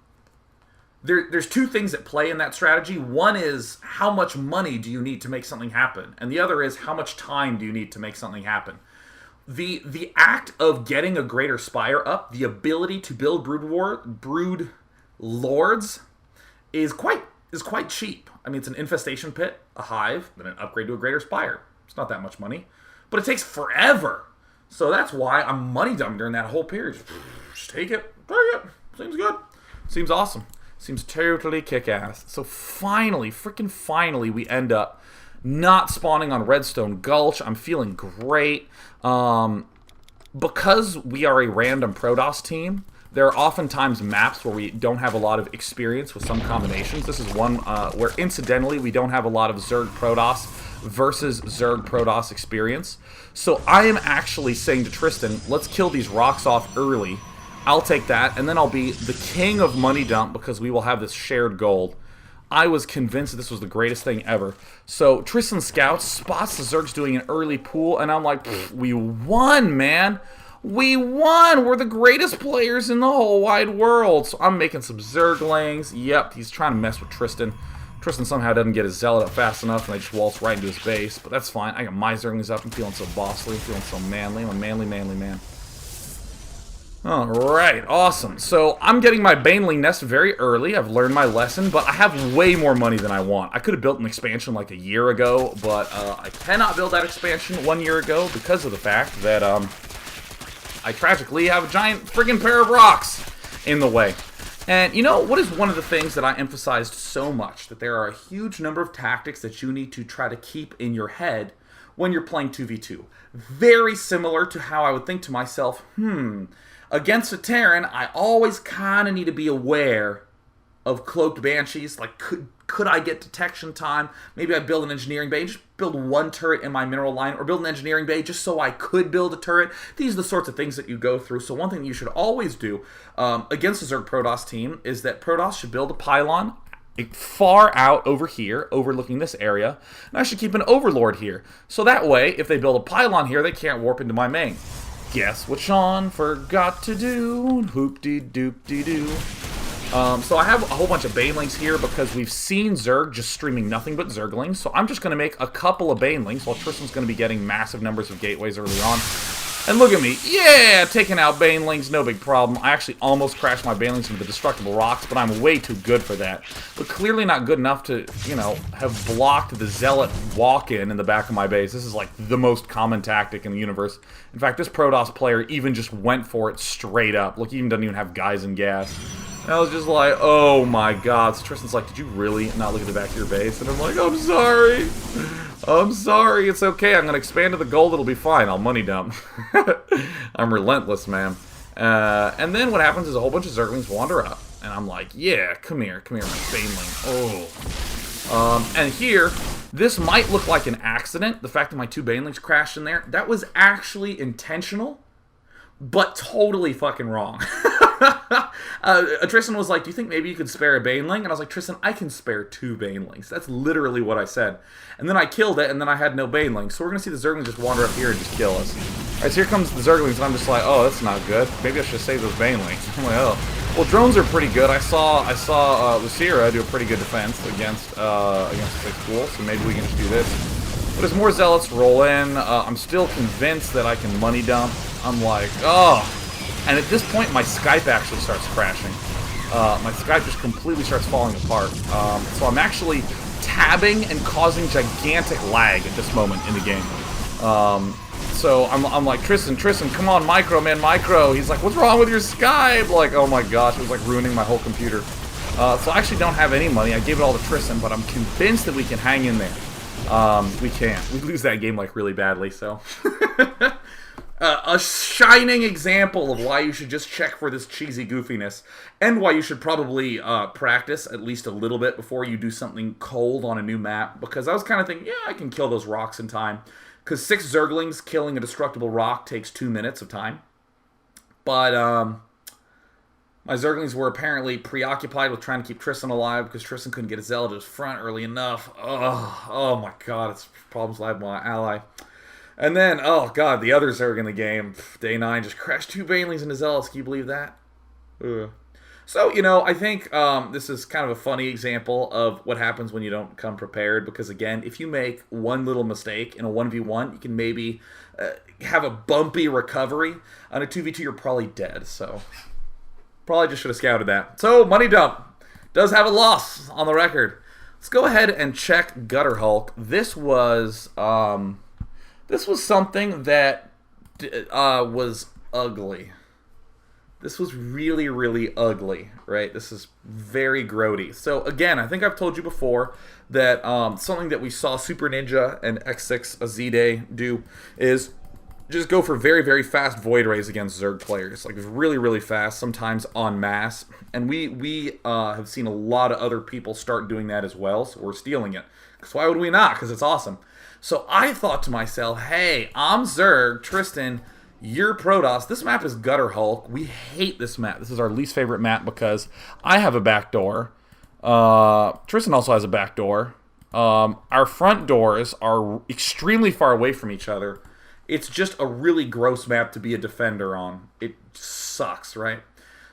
There's two things at play in that strategy. One is how much money do you need to make something happen, and the other is how much time do you need to make something happen. The act of getting a greater spire up, the ability to build brood lords, is quite cheap. I mean, it's an infestation pit, a hive, then an upgrade to a greater spire. It's not that much money, but it takes forever. So that's why I'm money dumping during that whole period. Just take it. Seems good. Seems awesome. Seems totally kick-ass. So finally, freaking finally, we end up not spawning on Redstone Gulch. I'm feeling great. Because we are a random Protoss team, there are oftentimes maps where we don't have a lot of experience with some combinations. This is one where, incidentally, we don't have a lot of Zerg Protoss versus Zerg Protoss experience. So I am actually saying to Tristan, let's kill these rocks off early. I'll take that, and then I'll be the king of money dump because we will have this shared gold. I was convinced that this was the greatest thing ever. So Tristan scouts, spots the Zergs doing an early pool, and I'm like, we won, man. We won. We're the greatest players in the whole wide world. So I'm making some Zerglings. Yep, he's trying to mess with Tristan. Tristan somehow doesn't get his Zealot up fast enough, and I just waltz right into his base. But that's fine. I got my Zerglings up. I'm feeling so bossly. I'm feeling so manly. I'm a manly, manly man. Alright, awesome. So I'm getting my Baneling nest very early. I've learned my lesson, but I have way more money than I want. I could have built an expansion like a year ago, but I cannot build that expansion 1 year ago because of the fact that I tragically have a giant friggin' pair of rocks in the way. And you know, what is one of the things that I emphasized so much? That there are a huge number of tactics that you need to try to keep in your head when you're playing 2v2. Very similar to how I would think to myself, against a Terran, I always kind of need to be aware of cloaked banshees. Like, could I get detection time? Maybe I build an engineering bay, just build one turret in my mineral line, or build an engineering bay just so I could build a turret. These are the sorts of things that you go through. So one thing you should always do against a Zerg Protoss team is that Protoss should build a pylon far out over here, overlooking this area, and I should keep an overlord here. So that way, if they build a pylon here, they can't warp into my main. Guess what Sean forgot to do? Hoop-dee-doop-dee-doo. So I have a whole bunch of banelings here because we've seen Zerg just streaming nothing but Zerglings. So I'm just going to make a couple of banelings while Tristan's going to be getting massive numbers of gateways early on. And look at me. Yeah, taking out banelings, no big problem. I actually almost crashed my banelings into the destructible rocks, but I'm way too good for that. But clearly not good enough to, you know, have blocked the zealot walk-in in the back of my base. This is like the most common tactic in the universe. In fact, this Protoss player even just went for it straight up. Look, he even doesn't even have guys and gas. And I was just like, oh my god. So Tristan's like, did you really not look at the back of your base? And I'm like, I'm sorry. I'm sorry. It's okay. I'm going to expand to the gold. It'll be fine. I'll money dump. I'm relentless, man. And then what happens is a whole bunch of Zerglings wander up. And I'm like, yeah, come here, my Baneling. Oh. And here, this might look like an accident. The fact that my two Banelings crashed in there. That was actually intentional, but totally fucking wrong. Tristan was like, do you think maybe you could spare a Baneling? And I was like, Tristan, I can spare two Banelings. That's literally what I said. And then I killed it, and then I had no Banelings. So we're going to see the Zerglings just wander up here and just kill us. Alright, so here comes the Zerglings, and I'm just like, oh, that's not good. Maybe I should save those Banelings. I'm like, oh. Well, drones are pretty good. I saw Lucira do a pretty good defense against a big school, so maybe we can just do this. But as more Zealots roll in, I'm still convinced that I can money dump. I'm like, oh. And at this point, my Skype actually starts crashing. My Skype just completely starts falling apart. So I'm actually tabbing and causing gigantic lag at this moment in the game. So I'm like, Tristan, come on, micro, man, micro. He's like, what's wrong with your Skype? Like, oh my gosh, it was like ruining my whole computer. So I actually don't have any money. I gave it all to Tristan, but I'm convinced that we can hang in there. We can't. We lose that game like really badly, so... a shining example of why you should just check for this cheesy goofiness, and why you should probably practice at least a little bit before you do something cold on a new map, because I was kind of thinking, yeah, I can kill those rocks in time, because 6 Zerglings killing a destructible rock takes 2 minutes of time, but my Zerglings were apparently preoccupied with trying to keep Tristan alive, because Tristan couldn't get his Zealot to his front early enough. Oh my god, it's problems I have with my ally. And then, oh god, the other Zerg in the game, day 9, just crashed 2 Banelings into Zealots. Can you believe that? Ugh. So, you know, I think this is kind of a funny example of what happens when you don't come prepared. Because, again, if you make one little mistake in a 1v1, you can maybe have a bumpy recovery. On a 2v2, you're probably dead. So, probably just should have scouted that. So, Money Dump does have a loss on the record. Let's go ahead and check Gutter Hulk. This was something that was ugly. This was really, really ugly, right? This is very grody. So again, I think I've told you before that something that we saw Super Ninja and X6 Z-Day do is just go for very, very fast Void Rays against Zerg players. Like really, really fast, sometimes en masse. And we have seen a lot of other people start doing that as well, so we're stealing it. Because why would we not? Because it's awesome. So I thought to myself, hey, I'm Zerg, Tristan, you're Protoss. This map is Gutter Hulk. We hate this map. This is our least favorite map because I have a back door. Tristan also has a back door. Our front doors are extremely far away from each other. It's just a really gross map to be a defender on. It sucks, right?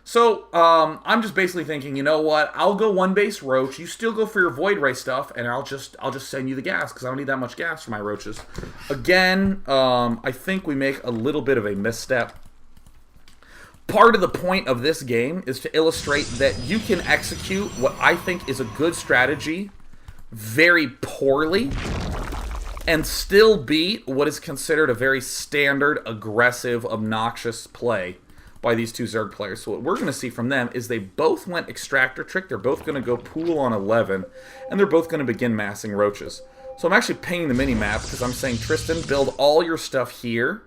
So, I'm just basically thinking, you know what? I'll go one base Roach. You still go for your Void Ray stuff, and I'll just send you the gas because I don't need that much gas for my Roaches. Again, I think we make a little bit of a misstep. Part of the point of this game is to illustrate that you can execute what I think is a good strategy very poorly and still beat what is considered a very standard, aggressive, obnoxious play by these two Zerg players. So what we're going to see from them is they both went Extractor Trick. They're both going to go Pool on 11, and they're both going to begin massing Roaches. So I'm actually painting the mini-map because I'm saying, Tristan, build all your stuff here,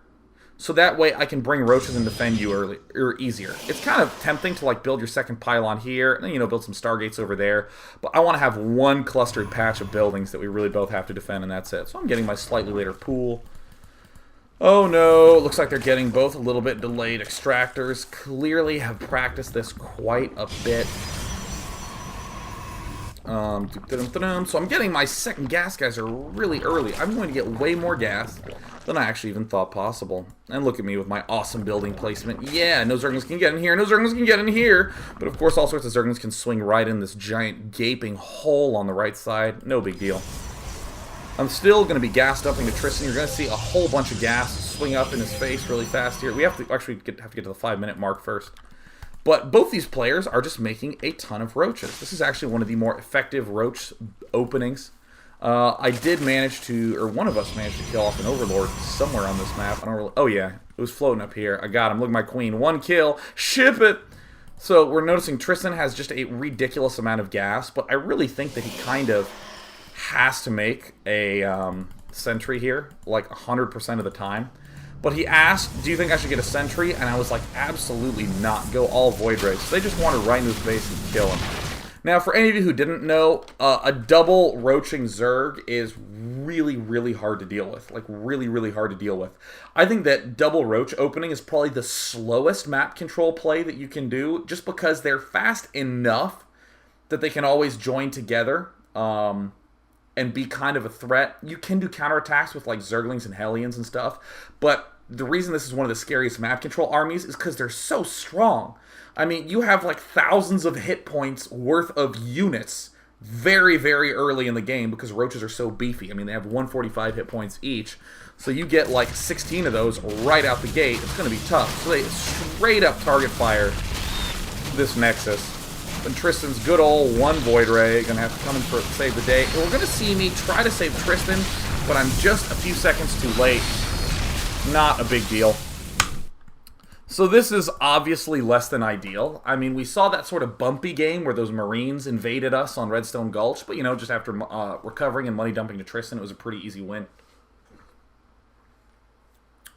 so that way I can bring Roaches and defend you early or easier. It's kind of tempting to like build your second pylon here, and then, you know, build some Stargates over there. But I want to have one clustered patch of buildings that we really both have to defend, and that's it. So I'm getting my slightly later Pool. Oh no, it looks like they're getting both a little bit delayed extractors. Clearly have practiced this quite a bit. So I'm getting my second gas geyser really early. I'm going to get way more gas than I actually even thought possible. And look at me with my awesome building placement. Yeah, no Zerglings can get in here, no Zerglings can get in here. But of course all sorts of Zerglings can swing right in this giant gaping hole on the right side. No big deal. I'm still going to be gassed up into Tristan. You're going to see a whole bunch of gas swing up in his face really fast here. We have to actually have to get to the 5-minute mark first. But both these players are just making a ton of Roaches. This is actually one of the more effective Roach openings. I did manage to, or one of us managed to kill off an Overlord somewhere on this map. I don't really, oh yeah, it was floating up here. I got him. Look at my queen. 1 kill. Ship it! So we're noticing Tristan has just a ridiculous amount of gas, but I really think that he kind of has to make a sentry here, like 100% of the time. But he asked, do you think I should get a sentry? And I was like, absolutely not. Go all Void Rays. They just wander right into his base and kill him. Now, for any of you who didn't know, a double roaching Zerg is really, really hard to deal with. Like, really, really hard to deal with. I think that double roach opening is probably the slowest map control play that you can do, just because they're fast enough that they can always join together. And be kind of a threat. You can do counterattacks with like Zerglings and Hellions and stuff, but the reason this is one of the scariest map control armies is because they're so strong. I mean, you have like thousands of hit points worth of units very, very early in the game because Roaches are so beefy. I mean, they have 145 hit points each, so you get like 16 of those right out the gate. It's going to be tough. So they straight up target fire this Nexus. And Tristan's good old 1 Void Ray gonna have to come in for save the day. And we're gonna see me try to save Tristan, but I'm just a few seconds too late. Not a big deal. So this is obviously less than ideal. I mean, we saw that sort of bumpy game where those Marines invaded us on Redstone Gulch, but you know, just after recovering and money dumping to Tristan, it was a pretty easy win.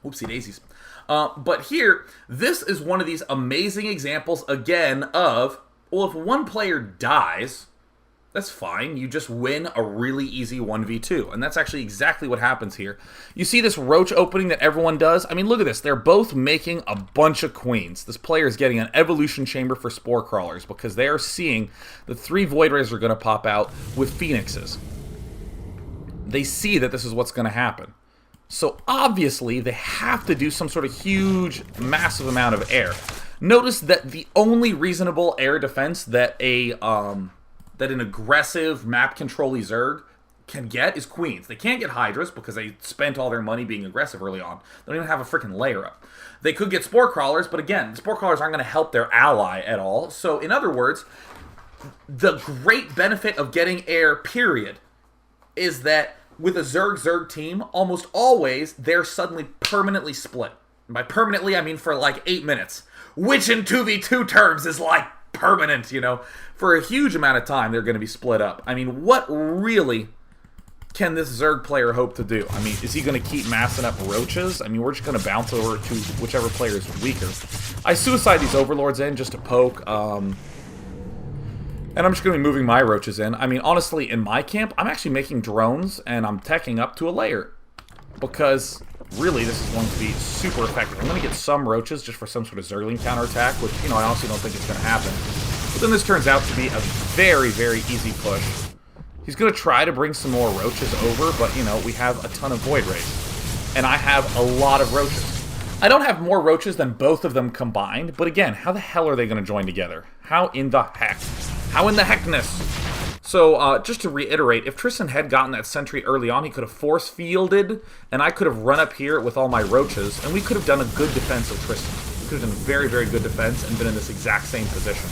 Whoopsie daisies. But here, this is one of these amazing examples again of, well, if one player dies, that's fine. You just win a really easy 1v2. And that's actually exactly what happens here. You see this Roach opening that everyone does? I mean, look at this. They're both making a bunch of queens. This player is getting an evolution chamber for Spore Crawlers because they are seeing the 3 Void Rays are going to pop out with Phoenixes. They see that this is what's going to happen. So obviously, they have to do some sort of huge, massive amount of air. Notice that the only reasonable air defense that an aggressive map control-y Zerg can get is queens. They can't get Hydras because they spent all their money being aggressive early on. They don't even have a freaking layer up. They could get Spore Crawlers, but again, the Spore Crawlers aren't going to help their ally at all. So in other words, the great benefit of getting air, period, is that with a Zerg team, almost always they're suddenly permanently split. And by permanently, I mean for like 8 minutes. Which in 2v2 terms is like permanent, you know. For a huge amount of time, they're going to be split up. I mean, what really can this Zerg player hope to do? I mean, is he going to keep massing up Roaches? I mean, we're just going to bounce over to whichever player is weaker. I suicide these Overlords in just to poke, and I'm just going to be moving my Roaches in. I mean, honestly, in my camp, I'm actually making drones, and I'm teching up to a layer. Because really, this is going to be super effective. I'm going to get some Roaches just for some sort of Zergling counterattack, which, you know, I honestly don't think it's going to happen. But then this turns out to be a very, very easy push. He's going to try to bring some more Roaches over, but, you know, we have a ton of Void Rays. And I have a lot of Roaches. I don't have more Roaches than both of them combined, but again, how the hell are they going to join together? How in the heck? How in the heckness? So, just to reiterate, if Tristan had gotten that sentry early on, he could have force fielded, and I could have run up here with all my Roaches, and we could have done a good defense of Tristan. We could have done very, very good defense and been in this exact same position.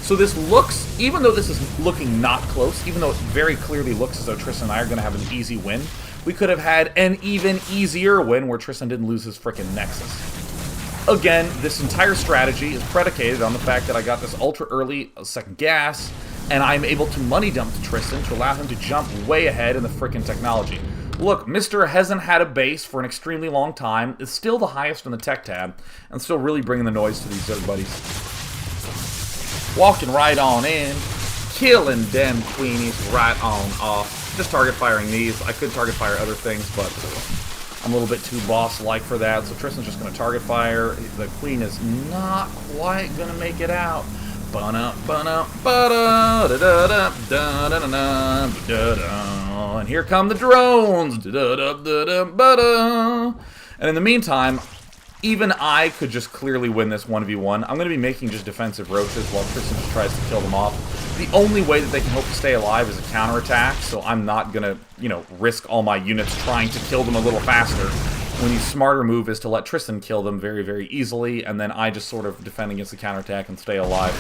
So this looks, even though this is looking not close, even though it very clearly looks as though Tristan and I are going to have an easy win, we could have had an even easier win where Tristan didn't lose his frickin' Nexus. Again, this entire strategy is predicated on the fact that I got this ultra early second gas, and I'm able to money dump to Tristan to allow him to jump way ahead in the frickin' technology. Look, Mr. hasn't had a base for an extremely long time, is still the highest in the tech tab, and still really bringing the noise to these Zerg buddies. Walking right on in, killing them queenies right on off. Just target firing these. I could target fire other things, but I'm a little bit too boss-like for that, so Tristan's just going to target fire. The queen is not quite going to make it out. And here come the drones. And in the meantime, even I could just clearly win this 1v1. I'm going to be making just defensive roaches while Tristan just tries to kill them off. The only way that they can hope to stay alive is a counterattack, so I'm not going to, risk all my units trying to kill them a little faster. When the smarter move is to let Tristan kill them very, very easily, and then I just sort of defend against the counterattack and stay alive.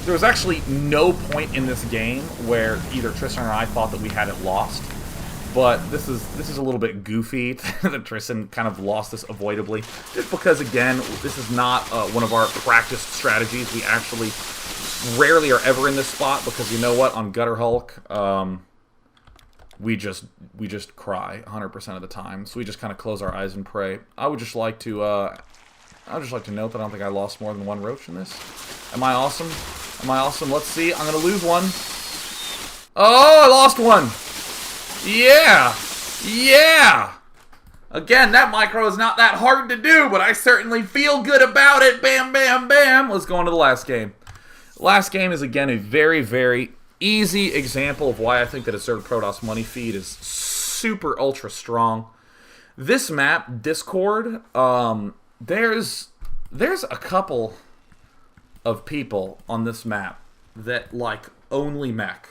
There was actually no point in this game where either Tristan or I thought that we had it lost. But this is a little bit goofy that Tristan kind of lost this avoidably. Just because, again, this is not one of our practiced strategies. We actually rarely are ever in this spot because, you know what, on Gutter Hulk, we just cry 100% of the time. So we just kind of close our eyes and pray. I would just like to note that I don't think I lost more than one roach in this. Am I awesome? Am I awesome? Let's see. I'm gonna lose one. Oh, I lost one. Yeah! Yeah! Again, that micro is not that hard to do, but I certainly feel good about it. Bam, bam, bam. Let's go on to the last game. Last game is, again, a very, very easy example of why I think that a Zerg Protoss money feed is super ultra strong. This map, Discord, there's a couple of people on this map that like only mech.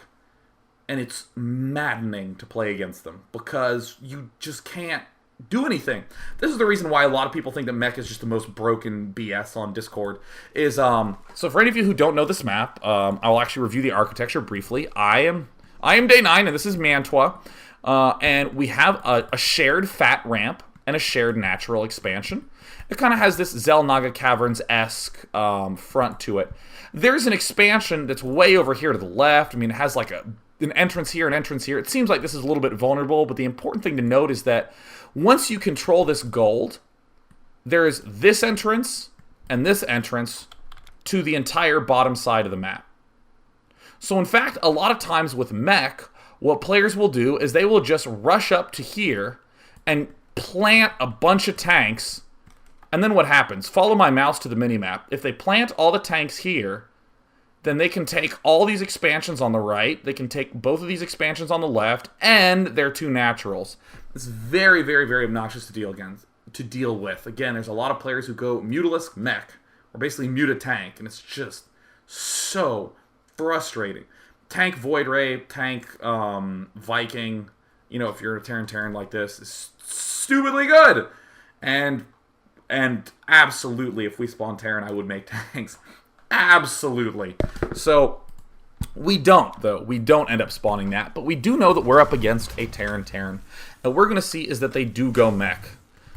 And it's maddening to play against them because you just can't do anything. This is the reason why a lot of people think that mech is just the most broken BS on Discord. So for any of you who don't know this map, I will actually review the architecture briefly. I am Day 9, and this is Mantua. And we have a shared fat ramp and a shared natural expansion. It kind of has this Xel'Naga Caverns-esque front to it. There's an expansion that's way over here to the left. I mean, it has like an entrance here, an entrance here. It seems like this is a little bit vulnerable, but the important thing to note is that once you control this gold, there is this entrance and this entrance to the entire bottom side of the map. So in fact, a lot of times with mech, what players will do is they will just rush up to here and plant a bunch of tanks, and then what happens? Follow my mouse to the minimap. If they plant all the tanks here, then they can take all these expansions on the right, they can take both of these expansions on the left, and their two naturals. It's very, very, very obnoxious to deal with. Again, there's a lot of players who go Mutalisk mech, or basically mute a tank, and it's just so frustrating. Tank Void Ray, tank Viking, if you're a Terran like this, is stupidly good. And absolutely, if we spawn Terran, I would make tanks. Absolutely. So, we don't, though. We don't end up spawning that. But we do know that we're up against a Terran. And what we're going to see is that they do go mech.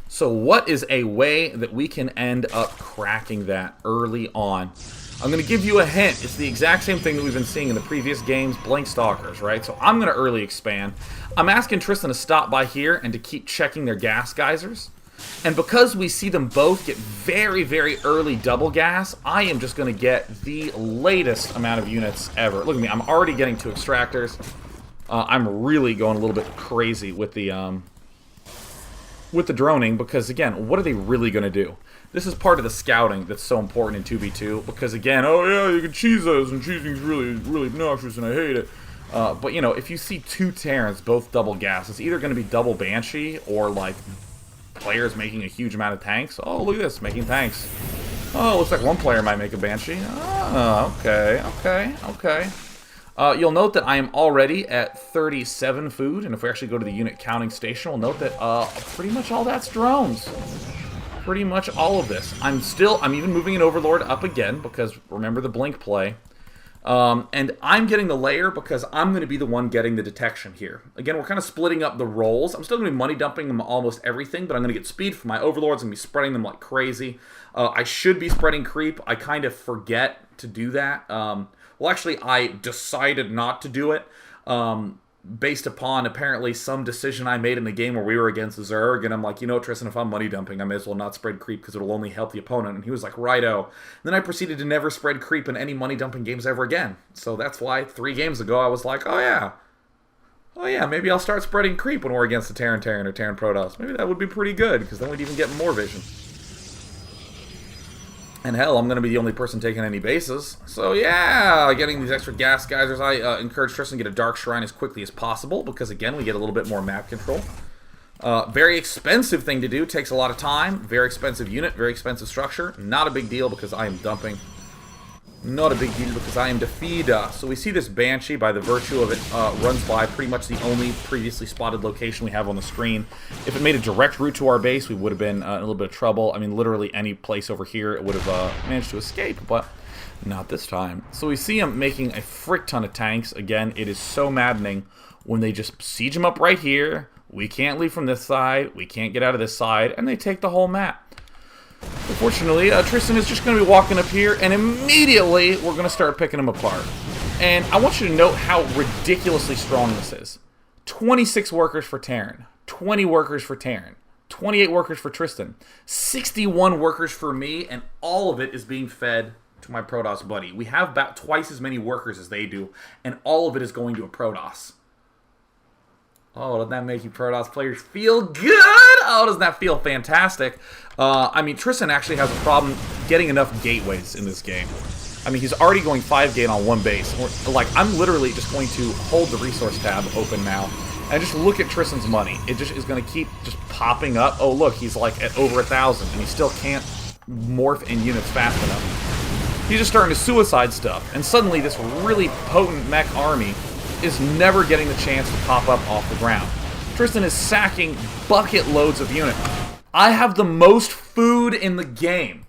So what is a way that we can end up cracking that early on? I'm going to give you a hint. It's the exact same thing that we've been seeing in the previous games, Blank Stalkers, right? So I'm going to early expand. I'm asking Tristan to stop by here and to keep checking their gas geysers. And because we see them both get very, very early double gas, I am just going to get the latest amount of units ever. Look at me, I'm already getting 2 extractors. I'm really going a little bit crazy with the droning because, again, what are they really going to do? This is part of the scouting that's so important in 2v2 because, again, oh yeah, you can cheese us, and cheesing's really, really obnoxious and I hate it. But, if you see 2 Terrans, both double gas, it's either going to be double Banshee or, like, players making a huge amount of tanks. Oh, look at this, making tanks. Oh, looks like one player might make a Banshee. Oh, okay. You'll note that I am already at 37 food, and if we actually go to the unit counting station, we'll note that pretty much all that's drones. Pretty much all of this. I'm even moving an Overlord up again, because remember the blink play. And I'm getting the layer because I'm going to be the one getting the detection here. Again, we're kind of splitting up the roles. I'm still going to be money dumping them almost everything, but I'm going to get speed for my overlords. I'm going to be spreading them like crazy. I should be spreading creep. I kind of forget to do that. Well, actually, I decided not to do it. Based upon apparently some decision I made in the game where we were against Zerg, and I'm like, you know, Tristan, if I'm money dumping, I may as well not spread creep because it'll only help the opponent. And he was like, righto. And then I proceeded to never spread creep in any money dumping games ever again. So that's why 3 games ago I was like, oh yeah, maybe I'll start spreading creep when we're against the Terran or Terran Protoss. Maybe that would be pretty good because then we'd even get more vision. And hell, I'm going to be the only person taking any bases. So yeah, getting these extra gas geysers. I encourage Tristan to get a Dark Shrine as quickly as possible because, again, we get a little bit more map control. Very expensive thing to do. Takes a lot of time. Very expensive unit. Very expensive structure. Not a big deal because I am dumping. Not a big deal because I am defeated. So we see this Banshee, by the virtue of it, runs by pretty much the only previously spotted location we have on the screen. If it made a direct route to our base, we would have been in a little bit of trouble. I mean, literally any place over here, it would have managed to escape, but not this time. So we see him making a frick ton of tanks. Again, it is so maddening when they just siege him up right here. We can't leave from this side. We can't get out of this side, and they take the whole map. Unfortunately, Tristan is just going to be walking up here, and immediately we're going to start picking him apart. And I want you to note how ridiculously strong this is. 26 workers for Terran, 20 workers for Terran, 28 workers for Tristan, 61 workers for me, and all of it is being fed to my Protoss buddy. We have about twice as many workers as they do, and all of it is going to a Protoss. Oh, doesn't that make you Protoss players feel good? Oh, doesn't that feel fantastic? I mean, Tristan actually has a problem getting enough gateways in this game. I mean, he's already going 5 gate on one base. Like, I'm literally just going to hold the resource tab open now and just look at Tristan's money. It just is going to keep just popping up. Oh, look, he's like at over 1,000, and he still can't morph in units fast enough. He's just starting to suicide stuff, and suddenly this really potent mech army is never getting the chance to pop up off the ground. Tristan is sacking bucket loads of units. I have the most food in the game.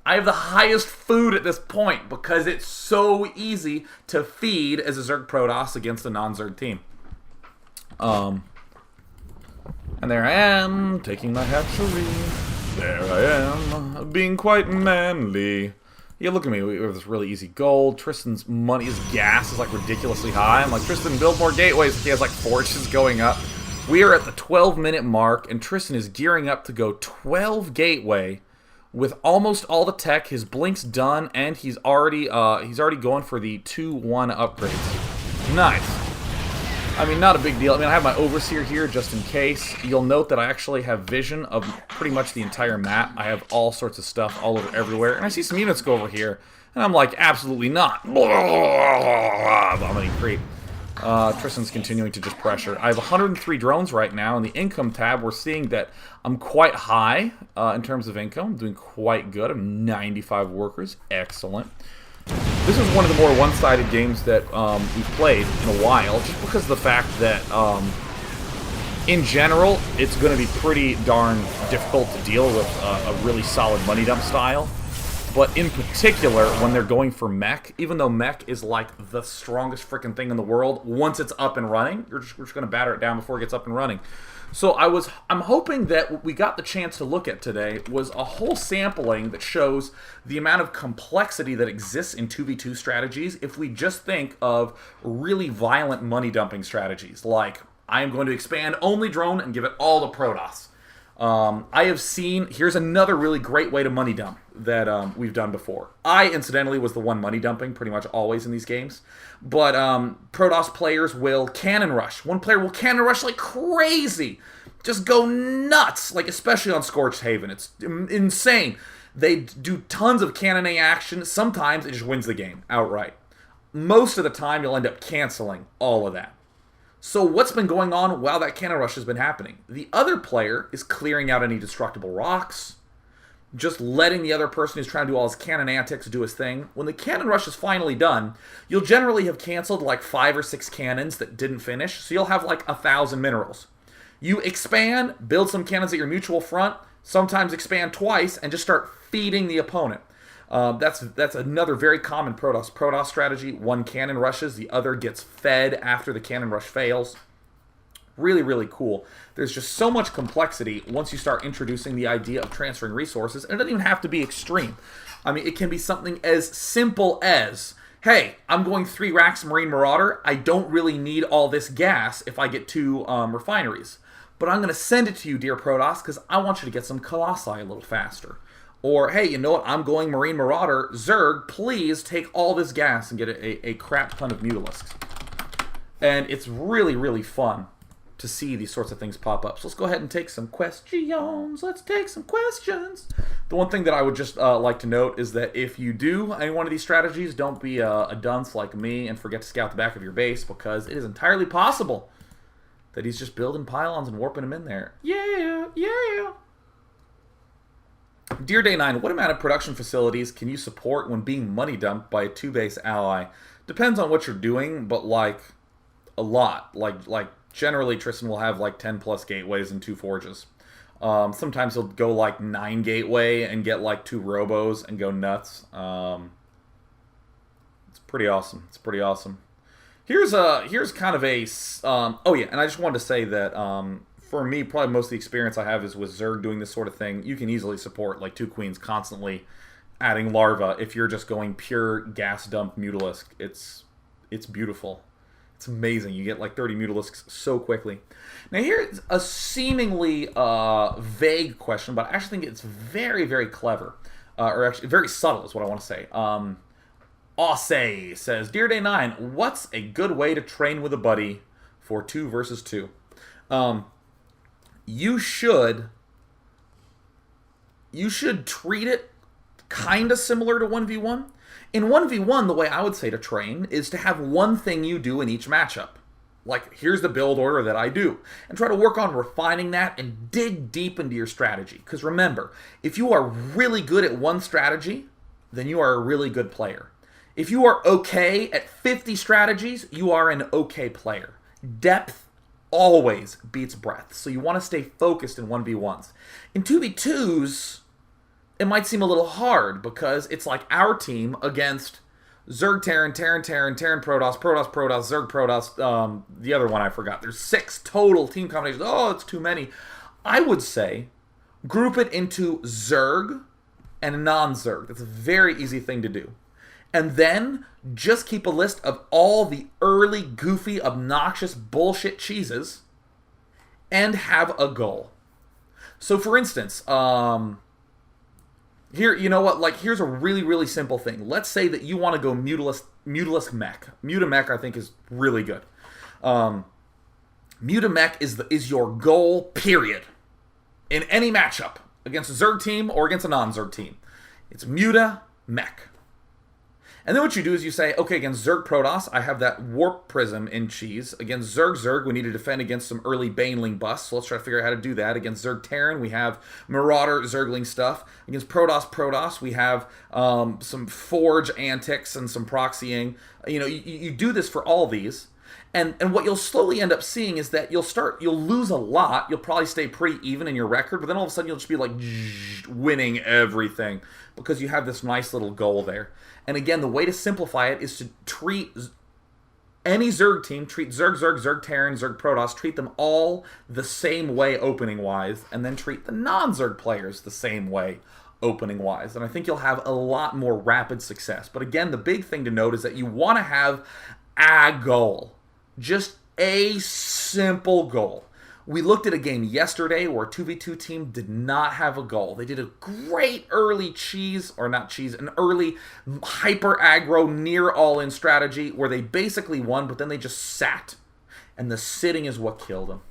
I have the highest food at this point because it's so easy to feed as a Zerg Protoss against a non-Zerg team. And there I am, taking my hatchery. There I am, being quite manly. Yeah, look at me. We have this really easy gold. Tristan's money, his gas is like ridiculously high. I'm like, Tristan, build more gateways. He has like forges going up. We are at the 12-minute mark, and Tristan is gearing up to go 12 gateway with almost all the tech. His blink's done, and he's already going for the 2-1 upgrades. Nice. I mean, not a big deal. I mean, I have my Overseer here just in case. You'll note that I actually have vision of pretty much the entire map. I have all sorts of stuff all over everywhere. And I see some units go over here, and I'm like, absolutely not. Vomiting creep. Tristan's continuing to just pressure. I have 103 drones right now. In the income tab, we're seeing that I'm quite high in terms of income. I'm doing quite good. I have 95 workers. Excellent. This is one of the more one-sided games that we've played in a while, just because of the fact that, in general, it's going to be pretty darn difficult to deal with a really solid money dump style. But in particular, when they're going for mech, even though mech is like the strongest freaking thing in the world, once it's up and running, we're just going to batter it down before it gets up and running. So I'm hoping that what we got the chance to look at today was a whole sampling that shows the amount of complexity that exists in 2v2 strategies if we just think of really violent money dumping strategies, like I am going to expand only drone and give it all to Protoss. I have seen, here's another really great way to money dump that we've done before. I, incidentally, was the one money dumping pretty much always in these games. But Protoss players will cannon rush. One player will cannon rush like crazy. Just go nuts, like especially on Scorched Haven. It's insane. They do tons of cannoning action. Sometimes it just wins the game outright. Most of the time, you'll end up canceling all of that. So what's been going on while that cannon rush has been happening? The other player is clearing out any destructible rocks, just letting the other person who's trying to do all his cannon antics do his thing. When the cannon rush is finally done, you'll generally have canceled like 5 or 6 cannons that didn't finish, so you'll have like 1,000 minerals. You expand, build some cannons at your mutual front, sometimes expand twice, and just start feeding the opponent. That's another very common Protoss strategy. One cannon rushes, the other gets fed after the cannon rush fails. Really, really cool. There's just so much complexity once you start introducing the idea of transferring resources, and it doesn't even have to be extreme. I mean, it can be something as simple as, hey, I'm going 3 racks Marine Marauder. I don't really need all this gas if I get 2 refineries. But I'm going to send it to you, dear Protoss, because I want you to get some Colossi a little faster. Or, hey, you know what? I'm going Marine Marauder. Zerg, please take all this gas and get a crap ton of Mutalisks. And it's really, really fun to see these sorts of things pop up. So let's go ahead and take some questions. Let's take some questions. The one thing that I would just like to note is that if you do any one of these strategies, don't be a dunce like me and forget to scout the back of your base, because it is entirely possible that he's just building pylons and warping them in there. Yeah, yeah. Dear Day 9, what amount of production facilities can you support when being money dumped by a 2-base ally? Depends on what you're doing, but like a lot. Like generally Tristan will have like 10 plus gateways and 2 forges. Sometimes he'll go like 9 gateway and get like 2 robos and go nuts. It's pretty awesome. It's pretty awesome. Here's kind of a oh yeah, and I just wanted to say that for me, probably most of the experience I have is with Zerg doing this sort of thing. You can easily support like 2 queens constantly adding larva if you're just going pure gas dump Mutalisk. It's beautiful. It's amazing. You get like 30 Mutalisks so quickly. Now here's a seemingly vague question, but I actually think it's very, very clever. Or actually very subtle is what I want to say. Aussay says, Dear Day 9, what's a good way to train with a buddy for 2 versus 2? You should treat it kind of similar to 1v1. In 1v1, the way I would say to train is to have one thing you do in each matchup. Like, here's the build order that I do. And try to work on refining that and dig deep into your strategy. Because remember, if you are really good at one strategy, then you are a really good player. If you are okay at 50 strategies, you are an okay player. Depth always beats breadth. So you want to stay focused in 1v1s. In 2v2s, it might seem a little hard because it's like our team against Zerg Terran, Terran Protoss, Zerg Protoss, the other one I forgot. There's 6 total team combinations. Oh, it's too many. I would say group it into Zerg and non-Zerg. That's a very easy thing to do. And then just keep a list of all the early, goofy, obnoxious bullshit cheeses and have a goal. So for instance, here, you know what? Like, here's a really, really simple thing. Let's say that you want to go Mutalisk mech. Mutamech, I think, is really good. Mutamech is your goal, period. In any matchup, against a Zerg team or against a non-Zerg team. It's Mutamech. And then what you do is you say, okay, against Zerg Protoss, I have that Warp Prism in cheese. Against Zerg, we need to defend against some early Baneling busts, so let's try to figure out how to do that. Against Zerg Terran, we have Marauder Zergling stuff. Against Protoss, we have some Forge antics and some proxying. You know, you do this for all these. And what you'll slowly end up seeing is that you'll lose a lot. You'll probably stay pretty even in your record, but then all of a sudden you'll just be like winning everything because you have this nice little goal there. And again, the way to simplify it is to treat any Zerg team, treat Zerg Terran, Zerg Protoss, treat them all the same way opening-wise, and then treat the non-Zerg players the same way opening-wise. And I think you'll have a lot more rapid success. But again, the big thing to note is that you want to have a goal. Just a simple goal. We looked at a game yesterday where a 2v2 team did not have a goal. They did a great early an early hyper aggro near all-in strategy where they basically won, but then they just sat. And the sitting is what killed them.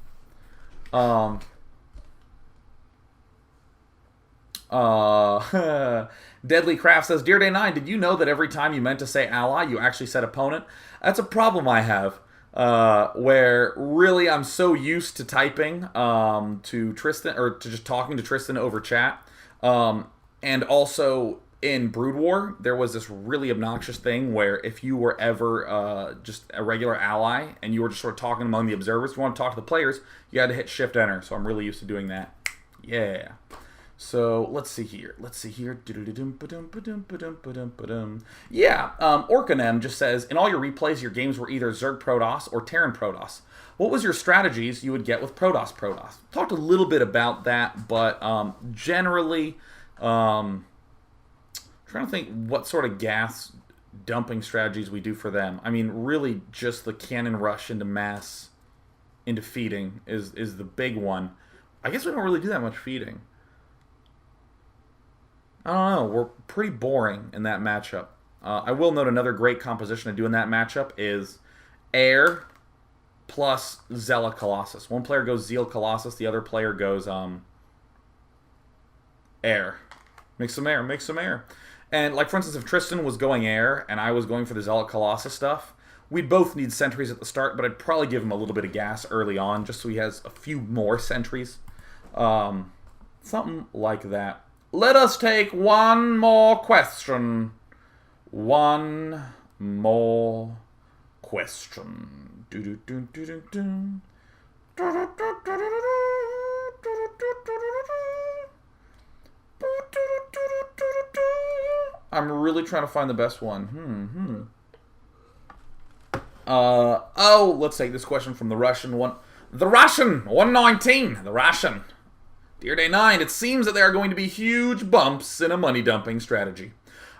Deadly Craft says, Dear Day 9, did you know that every time you meant to say ally, you actually said opponent? That's a problem I have. Where really I'm so used to typing to Tristan, or to just talking to Tristan over chat. And also in Brood War, there was this really obnoxious thing where if you were ever just a regular ally and you were just sort of talking among the observers, if you want to talk to the players, you had to hit Shift Enter. So I'm really used to doing that. Yeah. So let's see here. Yeah, Orcanem just says, in all your replays, your games were either Zerg Protoss or Terran Protoss. What was your strategies you would get with Protoss? Talked a little bit about that, but generally, trying to think what sort of gas dumping strategies we do for them. I mean, really, just the cannon rush into feeding is the big one. I guess we don't really do that much feeding. I don't know. We're pretty boring in that matchup. I will note another great composition to do in that matchup is air plus Zealot Colossus. One player goes Zeal Colossus, the other player goes air. Make some air. And like for instance, if Tristan was going air and I was going for the Zealot Colossus stuff, we'd both need sentries at the start, but I'd probably give him a little bit of gas early on just so he has a few more sentries. Something like that. Let us take one more question. One more question. I'm really trying to find the best one. Let's take this question from the Russian one. The Russian 119. The Russian. Dear Day 9, it seems that there are going to be huge bumps in a money dumping strategy.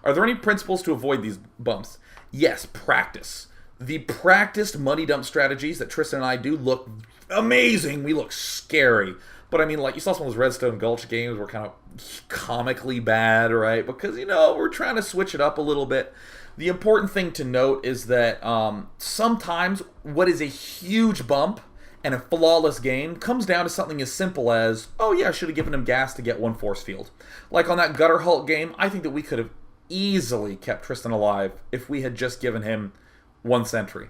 Are there any principles to avoid these bumps? Yes, practice. The practiced money dump strategies that Tristan and I do look amazing. We look scary. But I mean, like, you saw some of those Redstone Gulch games were kind of comically bad, right? Because, we're trying to switch it up a little bit. The important thing to note is that sometimes what is a huge bump and a flawless game comes down to something as simple as, oh yeah, I should have given him gas to get one force field. Like on that Gutter Hulk game, I think that we could have easily kept Tristan alive if we had just given him one sentry.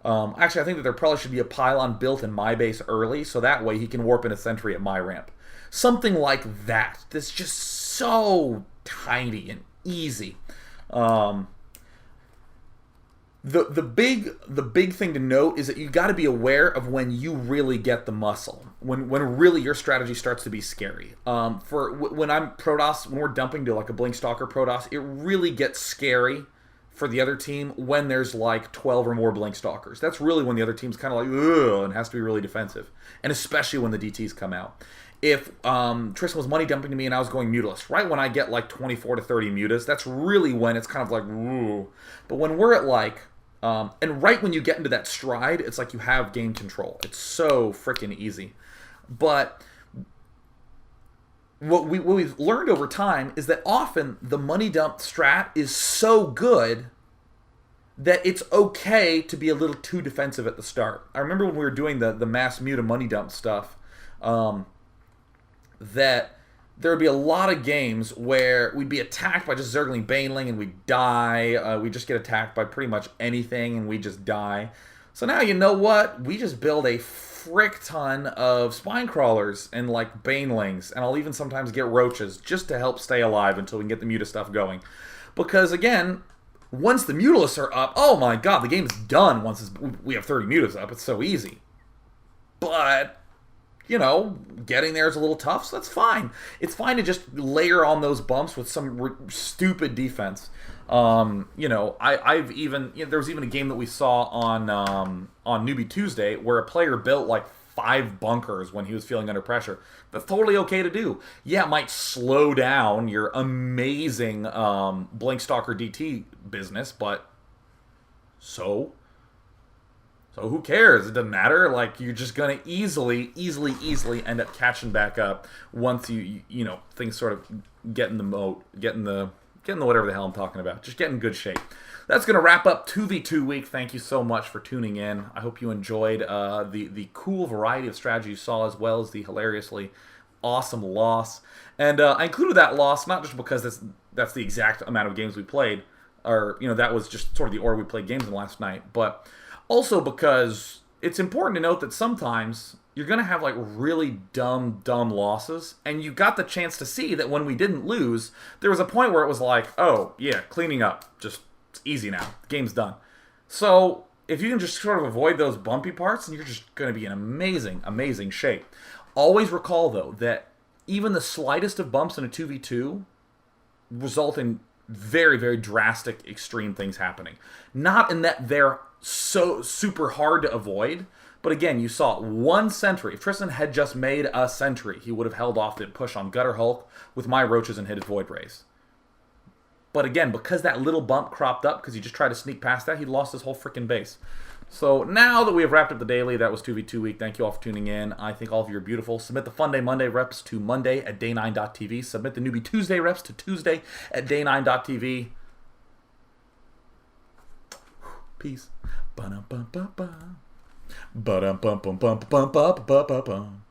Actually, I think that there probably should be a pylon built in my base early, so that way he can warp in a sentry at my ramp. Something like that. That's just so tiny and easy. The big thing to note is that you got to be aware of when you really get the muscle, when really your strategy starts to be scary. When I'm Protoss, when we're dumping to like a Blink Stalker Protoss, it really gets scary for the other team when there's like 12 or more Blink Stalkers. That's really when the other team's kind of like, ugh, and has to be really defensive, and especially when the DTs come out. If Tristan was money dumping to me and I was going mutalist, right when I get like 24 to 30 mutas, that's really when it's kind of like, ooh. But when we're at like, and right when you get into that stride, it's like you have game control. It's so freaking easy. But what we've learned over time is that often the money dump strat is so good that it's okay to be a little too defensive at the start. I remember when we were doing the mass muta money dump stuff, that there would be a lot of games where we'd be attacked by just Zergling Baneling and we'd die. We'd just get attacked by pretty much anything and we'd just die. So now, you know what? We just build a frick ton of spine crawlers and like Banelings, and I'll even sometimes get roaches just to help stay alive until we can get the muta stuff going. Because again, once the mutalists are up, oh my god, the game's done once we have 30 mutas up. It's so easy. But getting there is a little tough, so that's fine. It's fine to just layer on those bumps with some stupid defense. I've even there was even a game that we saw on Newbie Tuesday where a player built like 5 bunkers when he was feeling under pressure. That's totally okay to do. Yeah, it might slow down your amazing Blink Stalker DT business, but so who cares? It doesn't matter. Like, you're just gonna easily end up catching back up once you things sort of get in the mode, get in the whatever the hell I'm talking about. Just get in good shape. That's gonna wrap up 2v2 week. Thank you so much for tuning in. I hope you enjoyed the cool variety of strategies you saw, as well as the hilariously awesome loss. And I included that loss not just because that's the exact amount of games we played, or that was just sort of the order we played games in last night, but also because it's important to note that sometimes you're going to have like really dumb losses, and you got the chance to see that when we didn't lose, there was a point where it was like, oh yeah, cleaning up, just it's easy now, the game's done. So if you can just sort of avoid those bumpy parts, then you're just going to be in amazing shape. Always recall though that even the slightest of bumps in a 2v2 result in very, very drastic, extreme things happening. Not in that they're so super hard to avoid, but again, you saw one sentry. If Tristan had just made a sentry, he would have held off the push on Gutter Hulk with my roaches and hit his Void Rays. But again, because that little bump cropped up, because he just tried to sneak past that, he lost his whole freaking base. So now that we have wrapped up the daily, that was 2v2 week. Thank you all for tuning in. I think all of you are beautiful. Submit the Fun Day Monday reps to Monday at day9.tv. Submit the Newbie Tuesday reps to Tuesday at day9.tv. Peace. Ba-dum-bum-bum-bum. Ba-dum-bum-bum-bum-bum-bum-bum-bum.